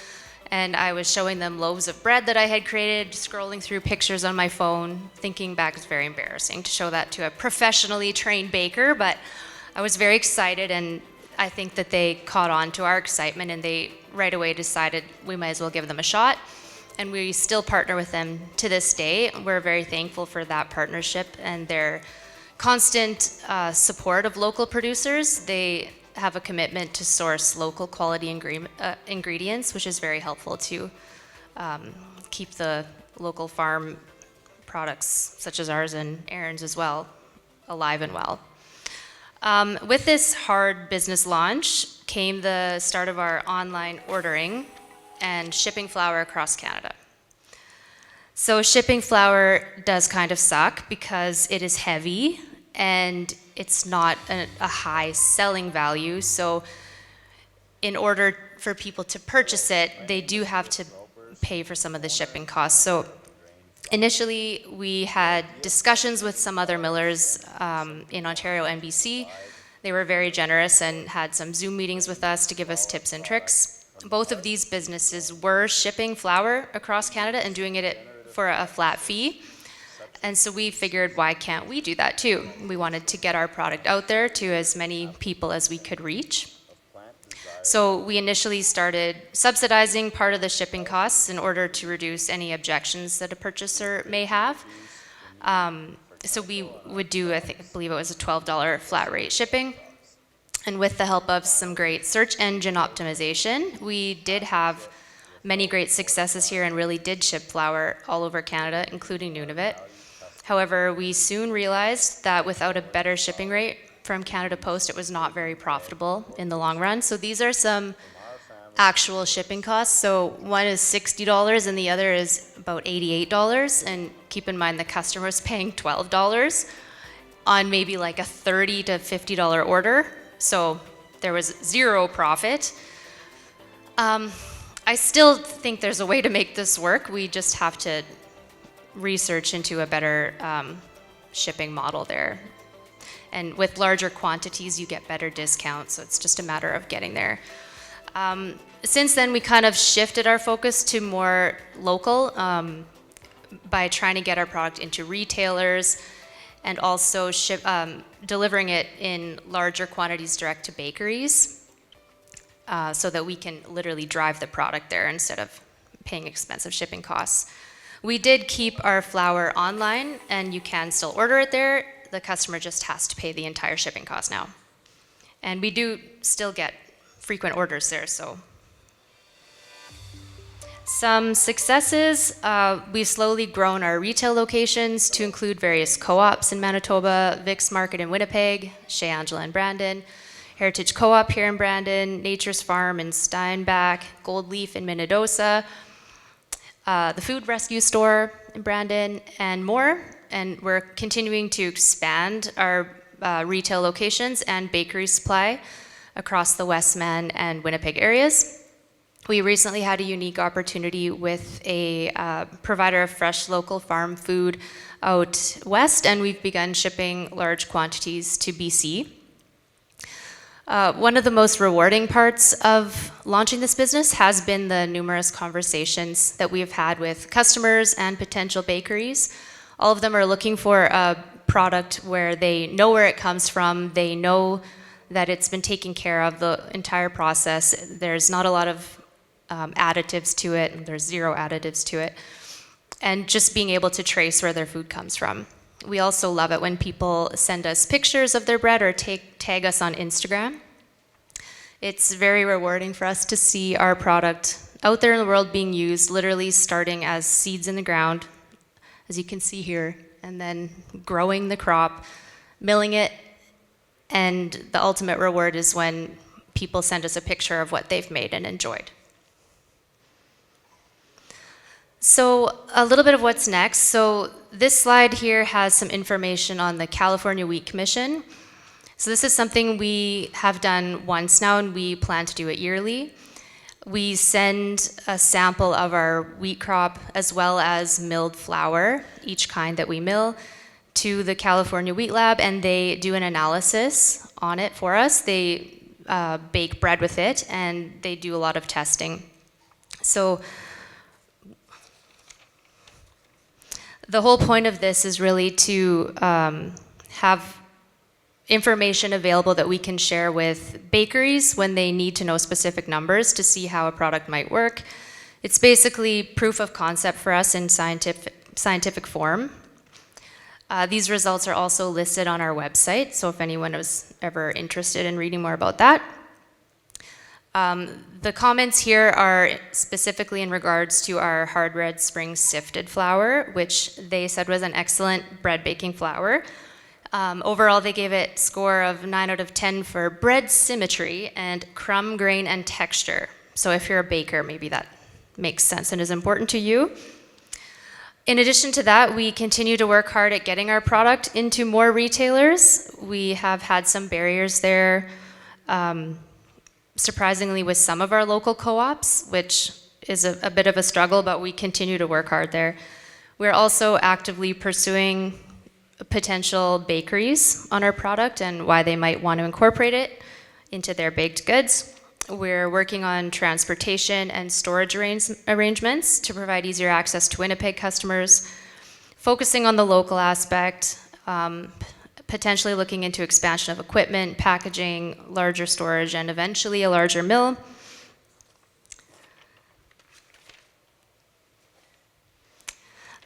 And I was showing them loaves of bread that I had created, scrolling through pictures on my phone. Thinking back, it's very embarrassing to show that to a professionally trained baker, but I was very excited, and I think that they caught on to our excitement, and they right away decided we might as well give them a shot. And we still partner with them to this day. We're very thankful for that partnership and their constant support of local producers. They have a commitment to source local quality ingredients, which is very helpful to keep the local farm products, such as ours and Arron's as well, alive and well. With this hard business launch came the start of our online ordering and shipping flour across Canada. So shipping flour does kind of suck because it is heavy and it's not a high selling value. So in order for people to purchase it, they do have to pay for some of the shipping costs. So initially we had discussions with some other millers in Ontario and BC. They were very generous and had some Zoom meetings with us to give us tips and tricks. Both of these businesses were shipping flour across Canada and doing it for a flat fee. And so we figured, why can't we do that too? We wanted to get our product out there to as many people as we could reach. So we initially started subsidizing part of the shipping costs in order to reduce any objections that a purchaser may have. So we would do, I believe it was a $12 flat rate shipping. And with the help of some great search engine optimization, we did have many great successes here and really did ship flour all over Canada, including Nunavut. However, we soon realized that without a better shipping rate from Canada Post, it was not very profitable in the long run. So these are some actual shipping costs. So one is $60 and the other is about $88. And keep in mind the customer is paying $12 on maybe like a $30 to $50 order. So there was zero profit. I still think there's a way to make this work. We just have to research into a better shipping model there. And with larger quantities, you get better discounts. So it's just a matter of getting there. Since then, we kind of shifted our focus to more local by trying to get our product into retailers and also delivering it in larger quantities direct to bakeries so that we can literally drive the product there instead of paying expensive shipping costs. We did keep our flour online, and you can still order it there. The customer just has to pay the entire shipping cost now. And we do still get frequent orders there, so. Some successes, we've slowly grown our retail locations to include various co-ops in Manitoba, Vic's Market in Winnipeg, Chez Angela in Brandon, Heritage Co-op here in Brandon, Nature's Farm in Steinbach, Gold Leaf in Minnedosa, the Food Rescue Store in Brandon, and more. And we're continuing to expand our retail locations and bakery supply across the Westman and Winnipeg areas. We recently had a unique opportunity with a provider of fresh local farm food out west, and we've begun shipping large quantities to BC. One of the most rewarding parts of launching this business has been the numerous conversations that we have had with customers and potential bakeries. All of them are looking for a product where they know where it comes from, they know that it's been taken care of the entire process. There's not a lot of additives to it, there's zero additives to it, and just being able to trace where their food comes from. We also love it when people send us pictures of their bread or tag us on Instagram. It's very rewarding for us to see our product out there in the world being used, literally starting as seeds in the ground, as you can see here, and then growing the crop, milling it, and the ultimate reward is when people send us a picture of what they've made and enjoyed. So a little bit of what's next. So this slide here has some information on the California Wheat Commission. So this is something we have done once now, and we plan to do it yearly. We send a sample of our wheat crop as well as milled flour, each kind that we mill, to the California Wheat Lab, and they do an analysis on it for us. They bake bread with it, and they do a lot of testing. So the whole point of this is really to have information available that we can share with bakeries when they need to know specific numbers to see how a product might work. It's basically proof of concept for us in scientific form. These results are also listed on our website, so if anyone was ever interested in reading more about that. The comments here are specifically in regards to our hard red spring sifted flour, which they said was an excellent bread baking flour. Overall, they gave it a score of 9 out of 10 for bread symmetry and crumb grain and texture. So if you're a baker, maybe that makes sense and is important to you. In addition to that, we continue to work hard at getting our product into more retailers. We have had some barriers there, surprisingly with some of our local co-ops, which is a bit of a struggle, but we continue to work hard there. We're also actively pursuing potential bakeries on our product and why they might want to incorporate it into their baked goods. We're working on transportation and storage arrangements to provide easier access to Winnipeg customers, focusing on the local aspect, potentially looking into expansion of equipment, packaging, larger storage, and eventually a larger mill.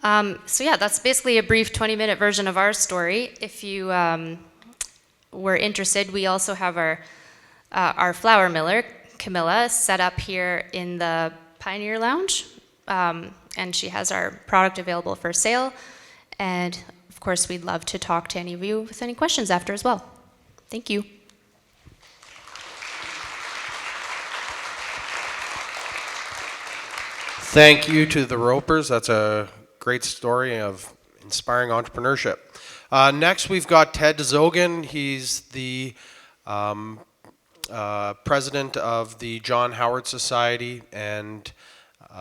So yeah, that's basically a brief 20-minute version of our story. If you were interested, we also have our our flour miller, Camilla, set up here in the Pioneer Lounge, and she has our product available for sale. And of course, we'd love to talk to any of you with any questions after as well. Thank you. Thank you to the Raupers. That's a great story of inspiring entrepreneurship. Next, we've got Ted Dzogan. He's the president of the John Howard Society and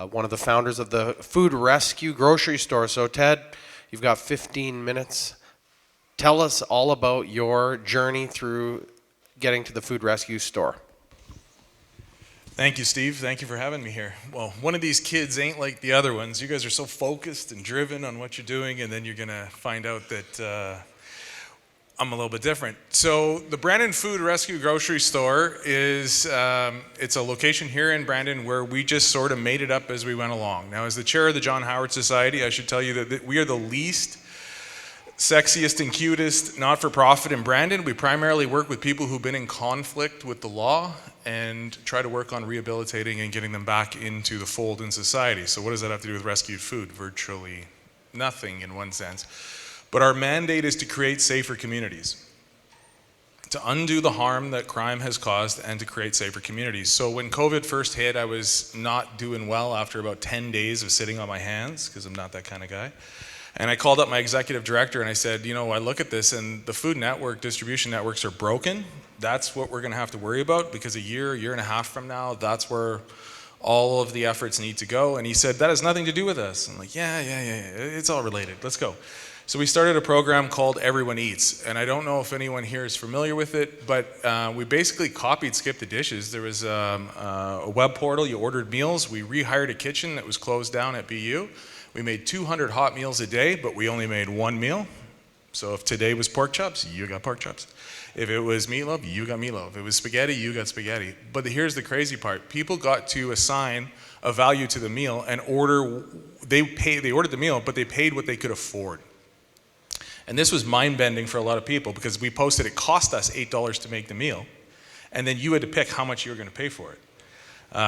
one of the founders of the Food Rescue grocery store. So Ted, you've got 15 minutes. Tell us all about your journey through getting to the Food Rescue store. Thank you, Steve. Thank you for having me here. Well, one of these kids ain't like the other ones. You guys are so focused and driven on what you're doing, and then you're going to find out that I'm a little bit different. So the Brandon Food Rescue Grocery Store is, it's a location here in Brandon where we just sort of made it up as we went along. Now, as the chair of the John Howard Society, I should tell you that we are the least sexiest and cutest not-for-profit in Brandon. We primarily work with people who've been in conflict with the law and try to work on rehabilitating and getting them back into the fold in society. So what does that have to do with rescued food? Virtually nothing in one sense. But our mandate is to create safer communities, to undo the harm that crime has caused and to create safer communities. So when COVID first hit, I was not doing well after about 10 days of sitting on my hands, because I'm not that kind of guy. And I called up my executive director and I said, you know, I look at this and the food network, distribution networks are broken. That's what we're going to have to worry about, because a year and a half from now, that's where all of the efforts need to go. And he said, that has nothing to do with us. I'm like, yeah, it's all related. Let's go. So we started a program called Everyone Eats. And I don't know if anyone here is familiar with it, but we basically copied Skip the Dishes. There was a web portal, you ordered meals. We rehired a kitchen that was closed down at BU. We made 200 hot meals a day, but we only made one meal. So if today was pork chops, you got pork chops. If it was meatloaf, you got meatloaf. If it was spaghetti, you got spaghetti. But here's the crazy part. People got to assign a value to the meal and they ordered the meal, but they paid what they could afford. And this was mind-bending for a lot of people, because we posted it cost us $8 to make the meal, and then you had to pick how much you were going to pay for it.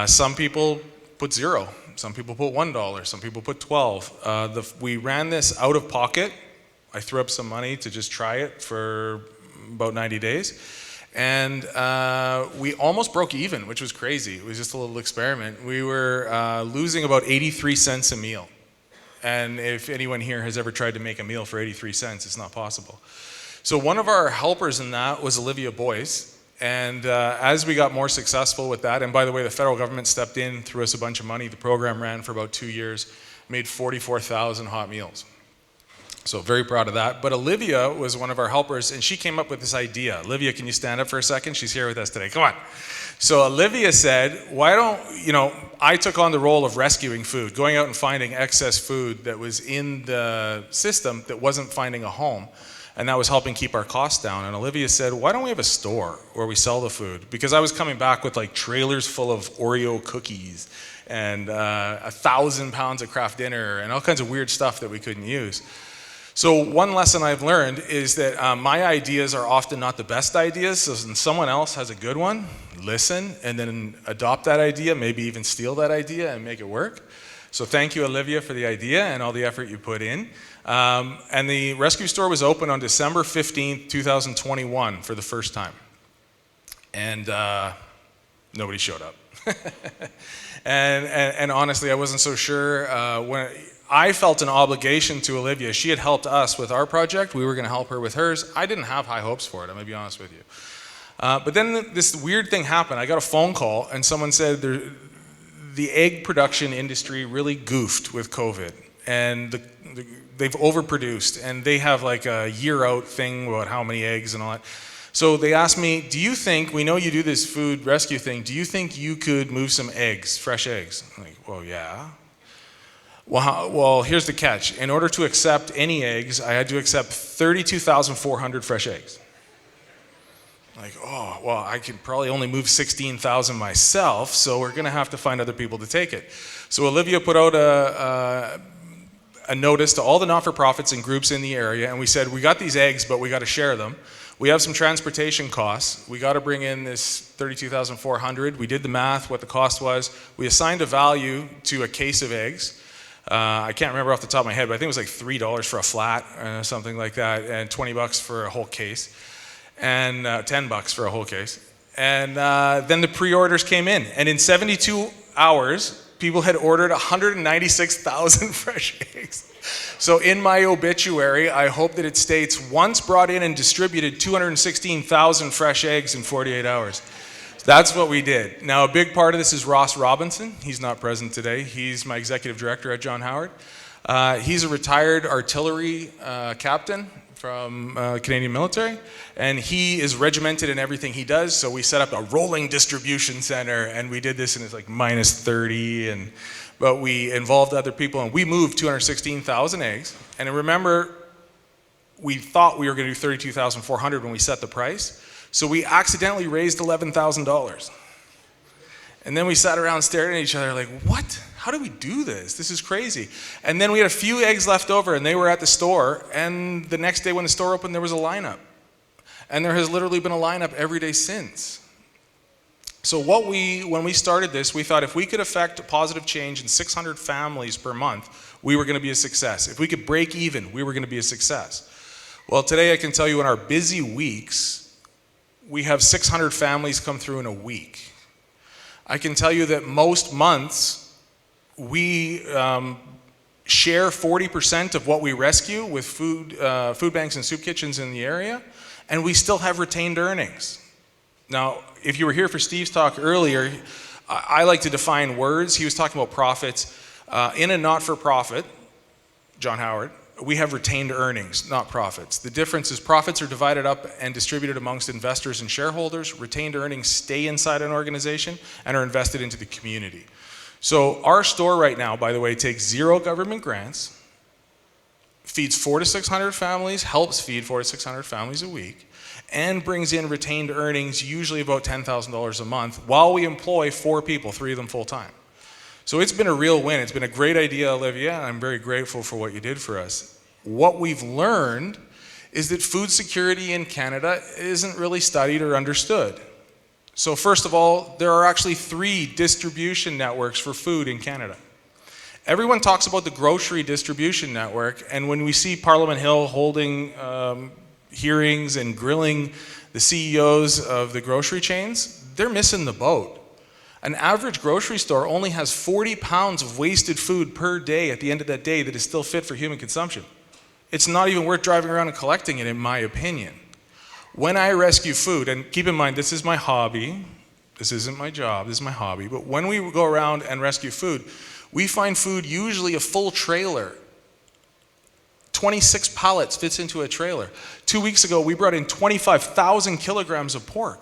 Some people put $0. Some people put $1. Some people put $12. We ran this out of pocket. I threw up some money to just try it for about 90 days. And we almost broke even, which was crazy. It was just a little experiment. We were losing about 83 cents a meal. And if anyone here has ever tried to make a meal for 83 cents, it's not possible. So one of our helpers in that was Olivia Boyce. And as we got more successful with that, and by the way, the federal government stepped in, threw us a bunch of money. The program ran for about 2 years, made 44,000 hot meals. So very proud of that. But Olivia was one of our helpers, and she came up with this idea. Olivia, can you stand up for a second? She's here with us today. Come on. So Olivia said, why don't, I took on the role of rescuing food, going out and finding excess food that was in the system that wasn't finding a home. And that was helping keep our costs down. And Olivia said, why don't we have a store where we sell the food? Because I was coming back with like trailers full of Oreo cookies and 1,000 pounds of Kraft Dinner and all kinds of weird stuff that we couldn't use. So one lesson I've learned is that my ideas are often not the best ideas. So when someone else has a good one, listen and then adopt that idea, maybe even steal that idea and make it work. So thank you, Olivia, for the idea and all the effort you put in. And the rescue store was open on December 15th, 2021 for the first time. And nobody showed up. and honestly, I wasn't so sure. When I felt an obligation to Olivia. She had helped us with our project. We were going to help her with hers. I didn't have high hopes for it, I'm going to be honest with you. But then this weird thing happened. I got a phone call, and someone said the egg production industry really goofed with COVID. And they've overproduced, and they have like a year-out thing about how many eggs and all that. So they asked me, do you think, we know you do this food rescue thing, do you think you could move some eggs, fresh eggs? I'm like, well, yeah. Well, here's the catch. In order to accept any eggs, I had to accept 32,400 fresh eggs. Like, oh, well, I could probably only move 16,000 myself, so we're going to have to find other people to take it. So Olivia put out a notice to all the not-for-profits and groups in the area, and we said, we got these eggs, but we got to share them. We have some transportation costs. We got to bring in this 32,400. We did the math, what the cost was. We assigned a value to a case of eggs. I can't remember off the top of my head, but I think it was like $3 for a flat, something like that, and $20 for a whole case, and $10 for a whole case. And then the pre-orders came in, and in 72 hours, people had ordered 196,000 fresh eggs. So in my obituary, I hope that it states, once brought in and distributed 216,000 fresh eggs in 48 hours. That's what we did. Now, a big part of this is Ross Robinson. He's not present today. He's my executive director at John Howard. He's a retired artillery captain from Canadian military, and he is regimented in everything he does. So we set up a rolling distribution center, and we did this, and it's like minus 30, but we involved other people, and we moved 216,000 eggs. And remember, we thought we were going to do 32,400 when we set the price. So we accidentally raised $11,000. And then we sat around staring at each other like, what? How do we do this? This is crazy. And then we had a few eggs left over, and they were at the store. And the next day when the store opened, there was a lineup. And there has literally been a lineup every day since. So when we started this, we thought if we could affect a positive change in 600 families per month, we were going to be a success. If we could break even, we were going to be a success. Well, today I can tell you in our busy weeks, we have 600 families come through in a week. I can tell you that most months, we share 40% of what we rescue with food banks and soup kitchens in the area, and we still have retained earnings. Now, if you were here for Steve's talk earlier, I like to define words. He was talking about profits. In a not-for-profit, John Howard, we have retained earnings, not profits. The difference is profits are divided up and distributed amongst investors and shareholders. Retained earnings stay inside an organization and are invested into the community. So our store right now, by the way, takes 0 government grants, feeds 400 to 600 families, helps feed 400 to 600 families a week, and brings in retained earnings, usually about $10,000 a month, while we employ 4 people, 3 of them full-time. So it's been a real win. It's been a great idea, Olivia, and I'm very grateful for what you did for us. What we've learned is that food security in Canada isn't really studied or understood. So first of all, there are actually 3 distribution networks for food in Canada. Everyone talks about the grocery distribution network, and when we see Parliament Hill holding hearings and grilling the CEOs of the grocery chains, they're missing the boat. An average grocery store only has 40 pounds of wasted food per day at the end of that day that is still fit for human consumption. It's not even worth driving around and collecting it, in my opinion. When I rescue food, and keep in mind, this is my hobby, this isn't my job, this is my hobby, but when we go around and rescue food, we find food, usually a full trailer. 26 pallets fits into a trailer. 2 weeks ago, we brought in 25,000 kilograms of pork.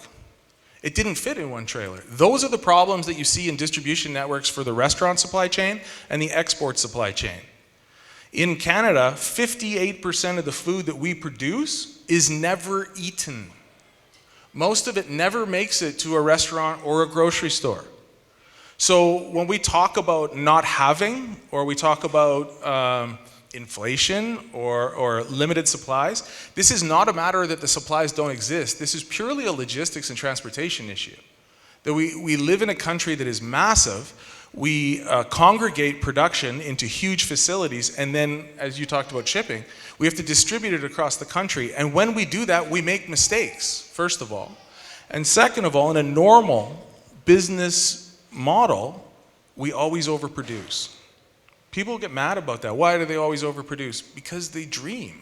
It didn't fit in one trailer. Those are the problems that you see in distribution networks for the restaurant supply chain and the export supply chain. In Canada, 58% of the food that we produce is never eaten. Most of it never makes it to a restaurant or a grocery store. So when we talk about not having, or we talk about inflation or limited supplies, this is not a matter that the supplies don't exist. This is purely a logistics and transportation issue. That we live in a country that is massive. We congregate production into huge facilities, and then, as you talked about shipping, we have to distribute it across the country. And when we do that, we make mistakes, first of all. And second of all, in a normal business model, we always overproduce. People get mad about that. Why do they always overproduce? Because they dream.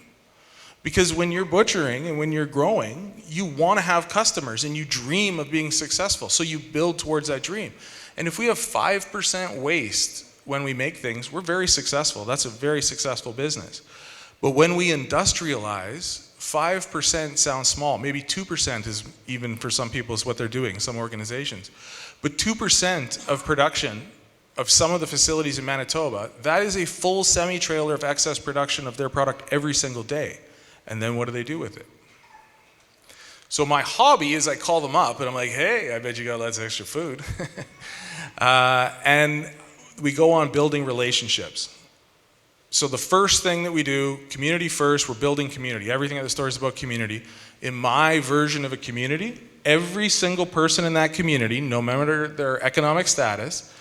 Because when you're butchering and when you're growing, you want to have customers and you dream of being successful. So you build towards that dream. And if we have 5% waste when we make things, we're very successful. That's a very successful business. But when we industrialize, 5% sounds small. Maybe 2% is even for some people is what they're doing, some organizations. But 2% of production of some of the facilities in Manitoba, that is a full semi-trailer of excess production of their product every single day. And then what do they do with it? So my hobby is I call them up and I'm like, hey, I bet you got lots of extra food. And we go on building relationships. So the first thing that we do, community first, we're building community. Everything at the store is about community. In my version of a community, every single person in that community, no matter their economic status,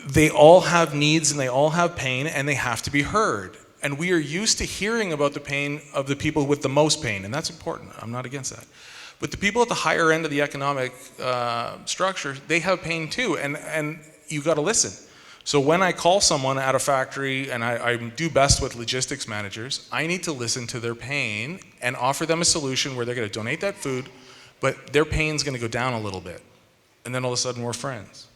they all have needs and they all have pain and they have to be heard. And we are used to hearing about the pain of the people with the most pain, and that's important. I'm not against that. But the people at the higher end of the economic structure, they have pain too, and you got to listen. So when I call someone at a factory, and I do best with logistics managers, I need to listen to their pain and offer them a solution where they're going to donate that food, but their pain's going to go down a little bit. And then all of a sudden we're friends.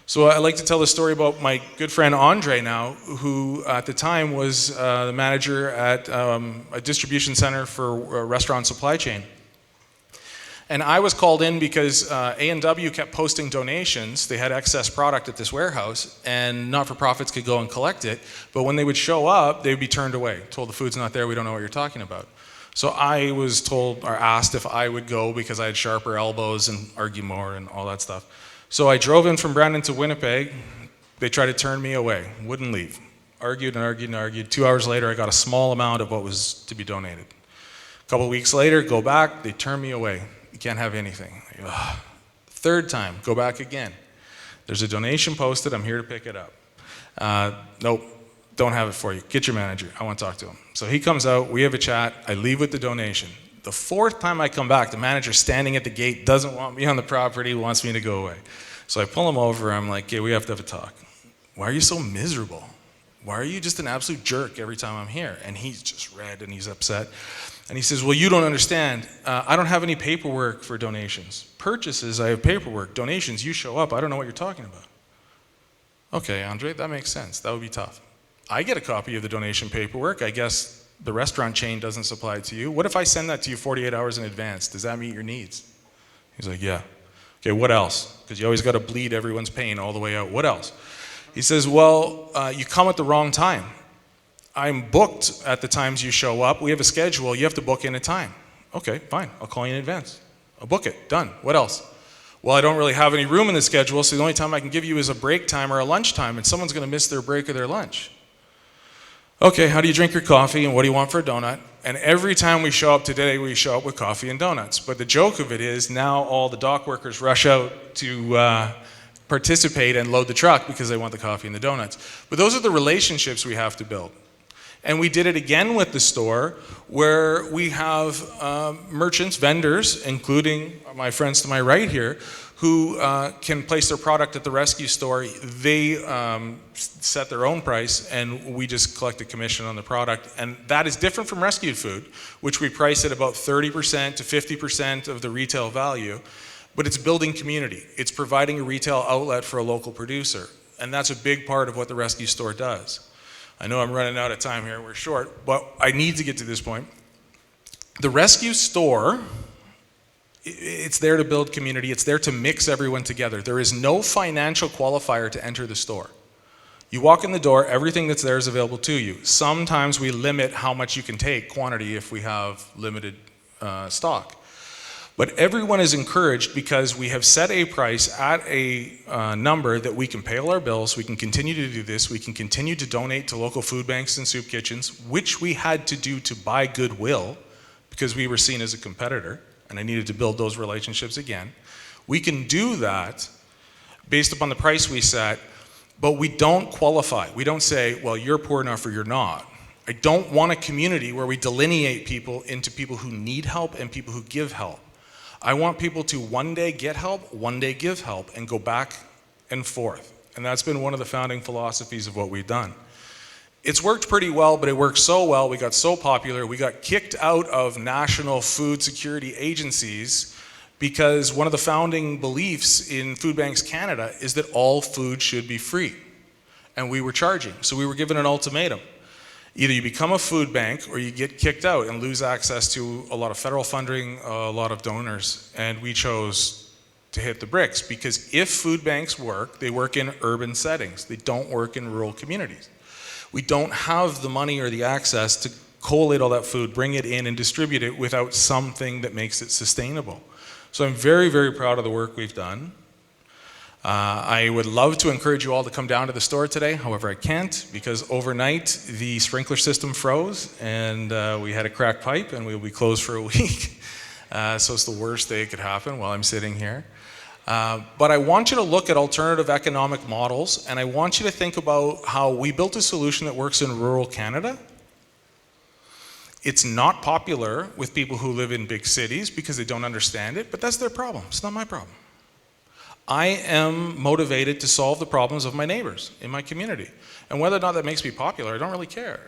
So I like to tell the story about my good friend Andre now, who at the time was the manager at a distribution center for a restaurant supply chain. And I was called in because A&W kept posting donations. They had excess product at this warehouse, and not-for-profits could go and collect it. But when they would show up, they would be turned away, told the food's not there, we don't know what you're talking about. So I was told or asked if I would go because I had sharper elbows and argue more and all that stuff. So I drove in from Brandon to Winnipeg. They tried to turn me away, wouldn't leave. Argued and argued and argued. 2 hours later, I got a small amount of what was to be donated. A couple of weeks later, go back, they turn me away. You can't have anything. Third time, go back again. There's a donation posted, I'm here to pick it up. Nope, don't have it for you. Get your manager, I want to talk to him. So he comes out, we have a chat, I leave with the donation. The fourth time I come back, the manager standing at the gate doesn't want me on the property, wants me to go away. So I pull him over, I'm like, okay, we have to have a talk. Why are you so miserable? Why are you just an absolute jerk every time I'm here? And he's just red and he's upset. And he says, well, you don't understand. I don't have any paperwork for donations. Purchases, I have paperwork. Donations, you show up. I don't know what you're talking about. Okay, Andre, that makes sense. That would be tough. I get a copy of the donation paperwork. I guess the restaurant chain doesn't supply it to you. What if I send that to you 48 hours in advance? Does that meet your needs? He's like, yeah. Okay, what else? Because you always got to bleed everyone's pain all the way out. What else? He says, well, you come at the wrong time. I'm booked at the times you show up. We have a schedule. You have to book in a time. Okay, fine. I'll call you in advance. I'll book it. Done. What else? Well, I don't really have any room in the schedule, so the only time I can give you is a break time or a lunch time, and someone's going to miss their break or their lunch. Okay, how do you drink your coffee, and what do you want for a donut? And every time we show up today, we show up with coffee and donuts. But the joke of it is now all the dock workers rush out to participate and load the truck because they want the coffee and the donuts. But those are the relationships we have to build. And we did it again with the store where we have merchants, vendors, including my friends to my right here, who can place their product at the rescue store. They set their own price and we just collect a commission on the product. And that is different from rescued food, which we price at about 30% to 50% of the retail value. But it's building community. It's providing a retail outlet for a local producer. And that's a big part of what the rescue store does. I know I'm running out of time here, we're short, but I need to get to this point. The rescue store, it's there to build community, it's there to mix everyone together. There is no financial qualifier to enter the store. You walk in the door, everything that's there is available to you. Sometimes we limit how much you can take, quantity, if we have limited stock. But everyone is encouraged because we have set a price at a number that we can pay all our bills, we can continue to do this, we can continue to donate to local food banks and soup kitchens, which we had to do to buy goodwill because we were seen as a competitor, and I needed to build those relationships again. We can do that based upon the price we set, but we don't qualify. We don't say, well, you're poor enough or you're not. I don't want a community where we delineate people into people who need help and people who give help. I want people to one day get help, one day give help, and go back and forth. And that's been one of the founding philosophies of what we've done. It's worked pretty well, but it worked so well, we got so popular, we got kicked out of national food security agencies because one of the founding beliefs in Food Banks Canada is that all food should be free. And we were charging, so we were given an ultimatum. Either you become a food bank or you get kicked out and lose access to a lot of federal funding, a lot of donors, and we chose to hit the bricks because if food banks work, they work in urban settings. They don't work in rural communities. We don't have the money or the access to collate all that food, bring it in and distribute it without something that makes it sustainable. So I'm very, very proud of the work we've done. I would love to encourage you all to come down to the store today. However, I can't because overnight the sprinkler system froze and we had a cracked pipe and we'll be closed for a week. So it's the worst day it could happen while I'm sitting here. But I want you to look at alternative economic models, and I want you to think about how we built a solution that works in rural Canada. It's not popular with people who live in big cities because they don't understand it, but that's their problem. It's not my problem. I am motivated to solve the problems of my neighbors in my community. And whether or not that makes me popular, I don't really care.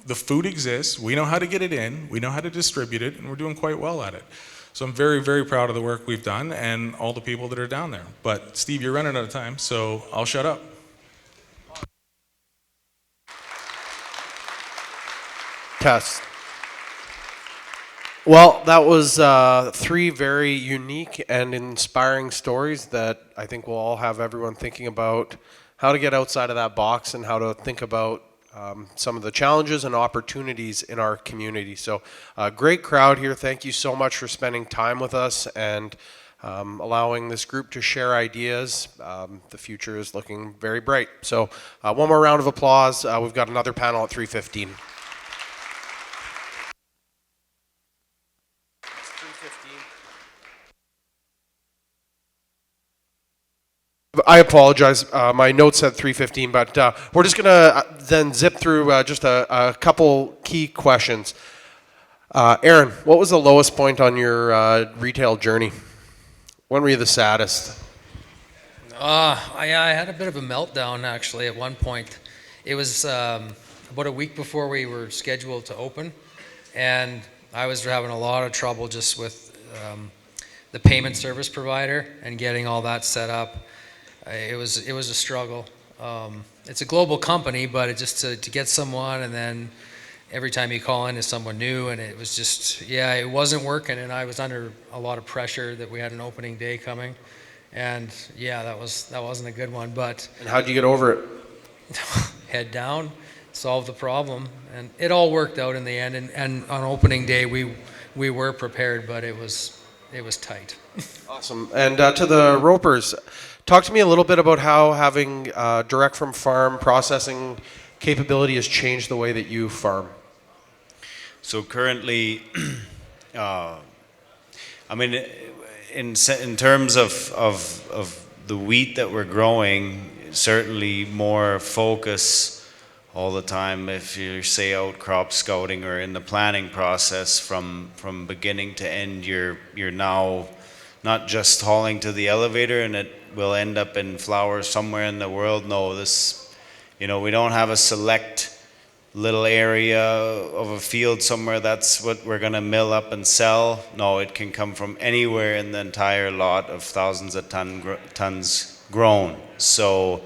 The food exists, we know how to get it in, we know how to distribute it, and we're doing quite well at it. So I'm very, very proud of the work we've done and all the people that are down there. But Steve, you're running out of time, so I'll shut up. Test. Well, that was 3 very unique and inspiring stories that I think will all have everyone thinking about how to get outside of that box and how to think about some of the challenges and opportunities in our community. So great crowd here. Thank you so much for spending time with us and allowing this group to share ideas. The future is looking very bright. So one more round of applause. We've got another panel at 3:15. I apologize. My notes said 3:15, but we're just going to then zip through just a couple key questions. Arron, what was the lowest point on your retail journey? When were you the saddest? I had a bit of a meltdown, actually, at one point. It was about a week before we were scheduled to open, and I was having a lot of trouble just with the payment service provider and getting all that set up. It was a struggle. It's a global company, but it just to get someone, and then every time you call in is someone new, and it was just, it wasn't working, and I was under a lot of pressure that we had an opening day coming, and that wasn't a good one. But and how'd you get over it? Head down, solve the problem, and it all worked out in the end. And on opening day, we were prepared, but it was tight. Awesome. And to the Raupers, talk to me a little bit about how having direct from farm processing capability has changed the way that you farm. So currently, in terms of the wheat that we're growing, certainly more focus all the time. If you say out crop scouting or in the planning process from beginning to end, you're now not just hauling to the elevator and it will end up in flour somewhere in the world. No, we don't have a select little area of a field somewhere that's what we're going to mill up and sell. No, it can come from anywhere in the entire lot of thousands of tons grown. So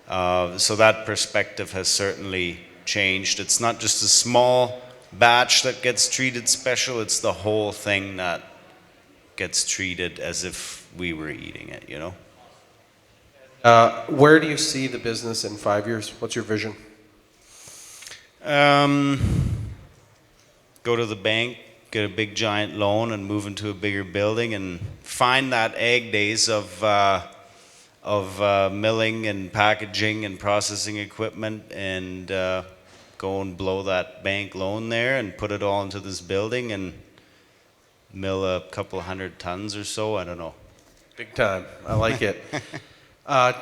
that perspective has certainly changed. It's not just a small batch that gets treated special, it's the whole thing that gets treated as if we were eating it, Where do you see the business in 5 years? What's your vision? Go to the bank, get a big giant loan, and move into a bigger building, and find that egg days of milling and packaging and processing equipment, and go and blow that bank loan there and put it all into this building and mill a couple 100 tons or so. I don't know. Big time. I like it.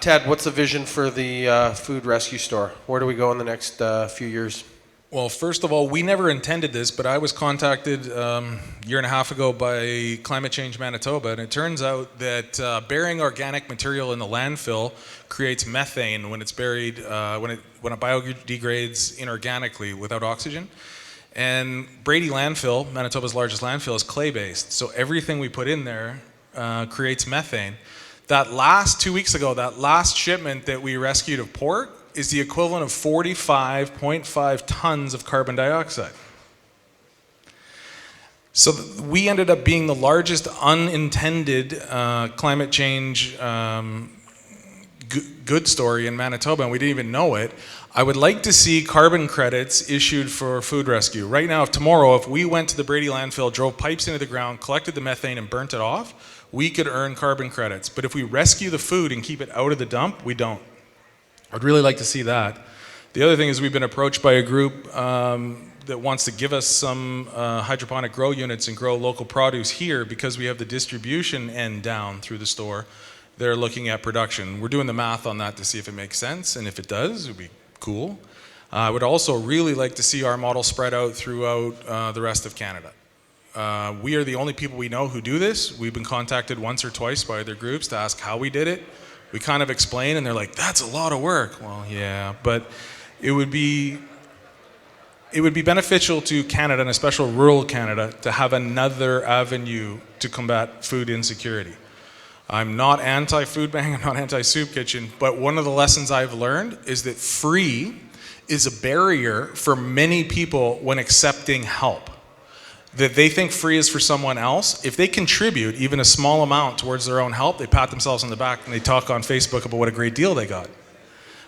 Ted, what's the vision for the food rescue store? Where do we go in the next few years? Well, first of all, we never intended this, but I was contacted a year and a half ago by Climate Change Manitoba, and it turns out that burying organic material in the landfill creates methane when it's buried, when it biodegrades inorganically without oxygen. And Brady Landfill, Manitoba's largest landfill, is clay-based, so everything we put in there creates methane. That last 2 weeks ago, that last shipment that we rescued of pork is the equivalent of 45.5 tons of carbon dioxide. So we ended up being the largest unintended climate change good story in Manitoba, and we didn't even know it. I would like to see carbon credits issued for food rescue. Right now, if we went to the Brady landfill, drove pipes into the ground, collected the methane and burnt it off, we could earn carbon credits. But if we rescue the food and keep it out of the dump, we don't. I'd really like to see that. The other thing is we've been approached by a group that wants to give us some hydroponic grow units and grow local produce here because we have the distribution end down through the store. They're looking at production. We're doing the math on that to see if it makes sense, and if it does, it would be cool. I would also really like to see our model spread out throughout the rest of Canada. We are the only people we know who do this. We've been contacted once or twice by other groups to ask how we did it. We kind of explain, and they're like, that's a lot of work. Well, yeah, but it would be beneficial to Canada, and especially rural Canada, to have another avenue to combat food insecurity. I'm not anti-food bank, I'm not anti-soup kitchen, but one of the lessons I've learned is that free is a barrier for many people when accepting help. That they think free is for someone else. If they contribute even a small amount towards their own help, they pat themselves on the back and they talk on Facebook about what a great deal they got.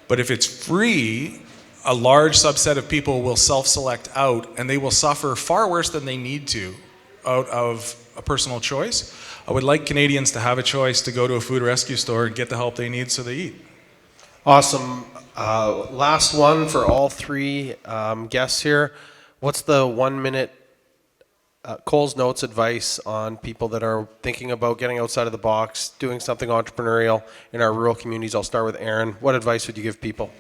But if it's free, a large subset of people will self-select out, and they will suffer far worse than they need to out of a personal choice. I would like Canadians to have a choice to go to a food rescue store and get the help they need so they eat. Awesome. Last one for all three guests here. What's the 1 minute Cole's Notes advice on people that are thinking about getting outside of the box, doing something entrepreneurial in our rural communities? I'll start with Arron. What advice would you give people?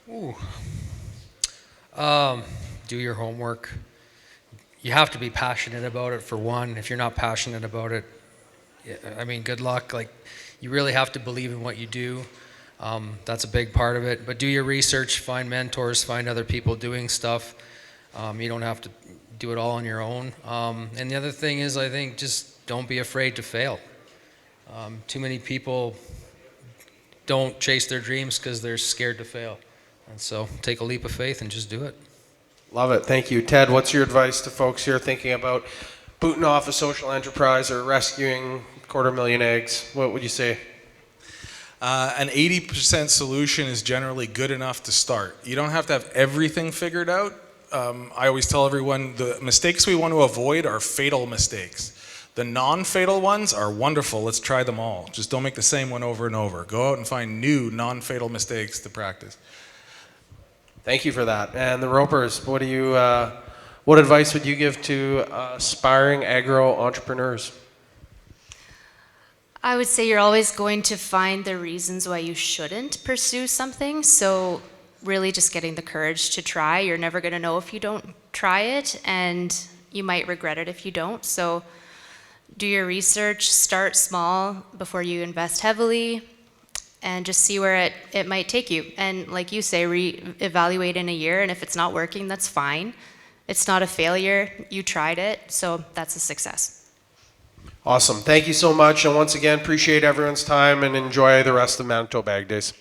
Do your homework. You have to be passionate about it, for one. If you're not passionate about it, I mean, good luck. Like, you really have to believe in what you do. That's a big part of it. But do your research, find mentors, find other people doing stuff. You don't have to do it all on your own. And the other thing is, I think, just don't be afraid to fail. Too many people don't chase their dreams because they're scared to fail. And so take a leap of faith and just do it. Love it. Thank you. Ted, what's your advice to folks here thinking about booting off a social enterprise or rescuing 250,000 eggs? What would you say? An 80% solution is generally good enough to start. You don't have to have everything figured out. I always tell everyone the mistakes we want to avoid are fatal mistakes. The non-fatal ones are wonderful. Let's try them all. Just don't make the same one over and over. Go out and find new non-fatal mistakes to practice. Thank you for that. And the Raupers, what advice would you give to aspiring agro entrepreneurs? I would say you're always going to find the reasons why you shouldn't pursue something. So really just getting the courage to try. You're never going to know if you don't try it, and you might regret it if you don't. So do your research, start small before you invest heavily, and just see where it might take you. And like you say, re-evaluate in a year, and if it's not working, that's fine. It's not a failure. You tried it, so that's a success. Awesome. Thank you so much. And once again, appreciate everyone's time and enjoy the rest of Manitoba Ag Days.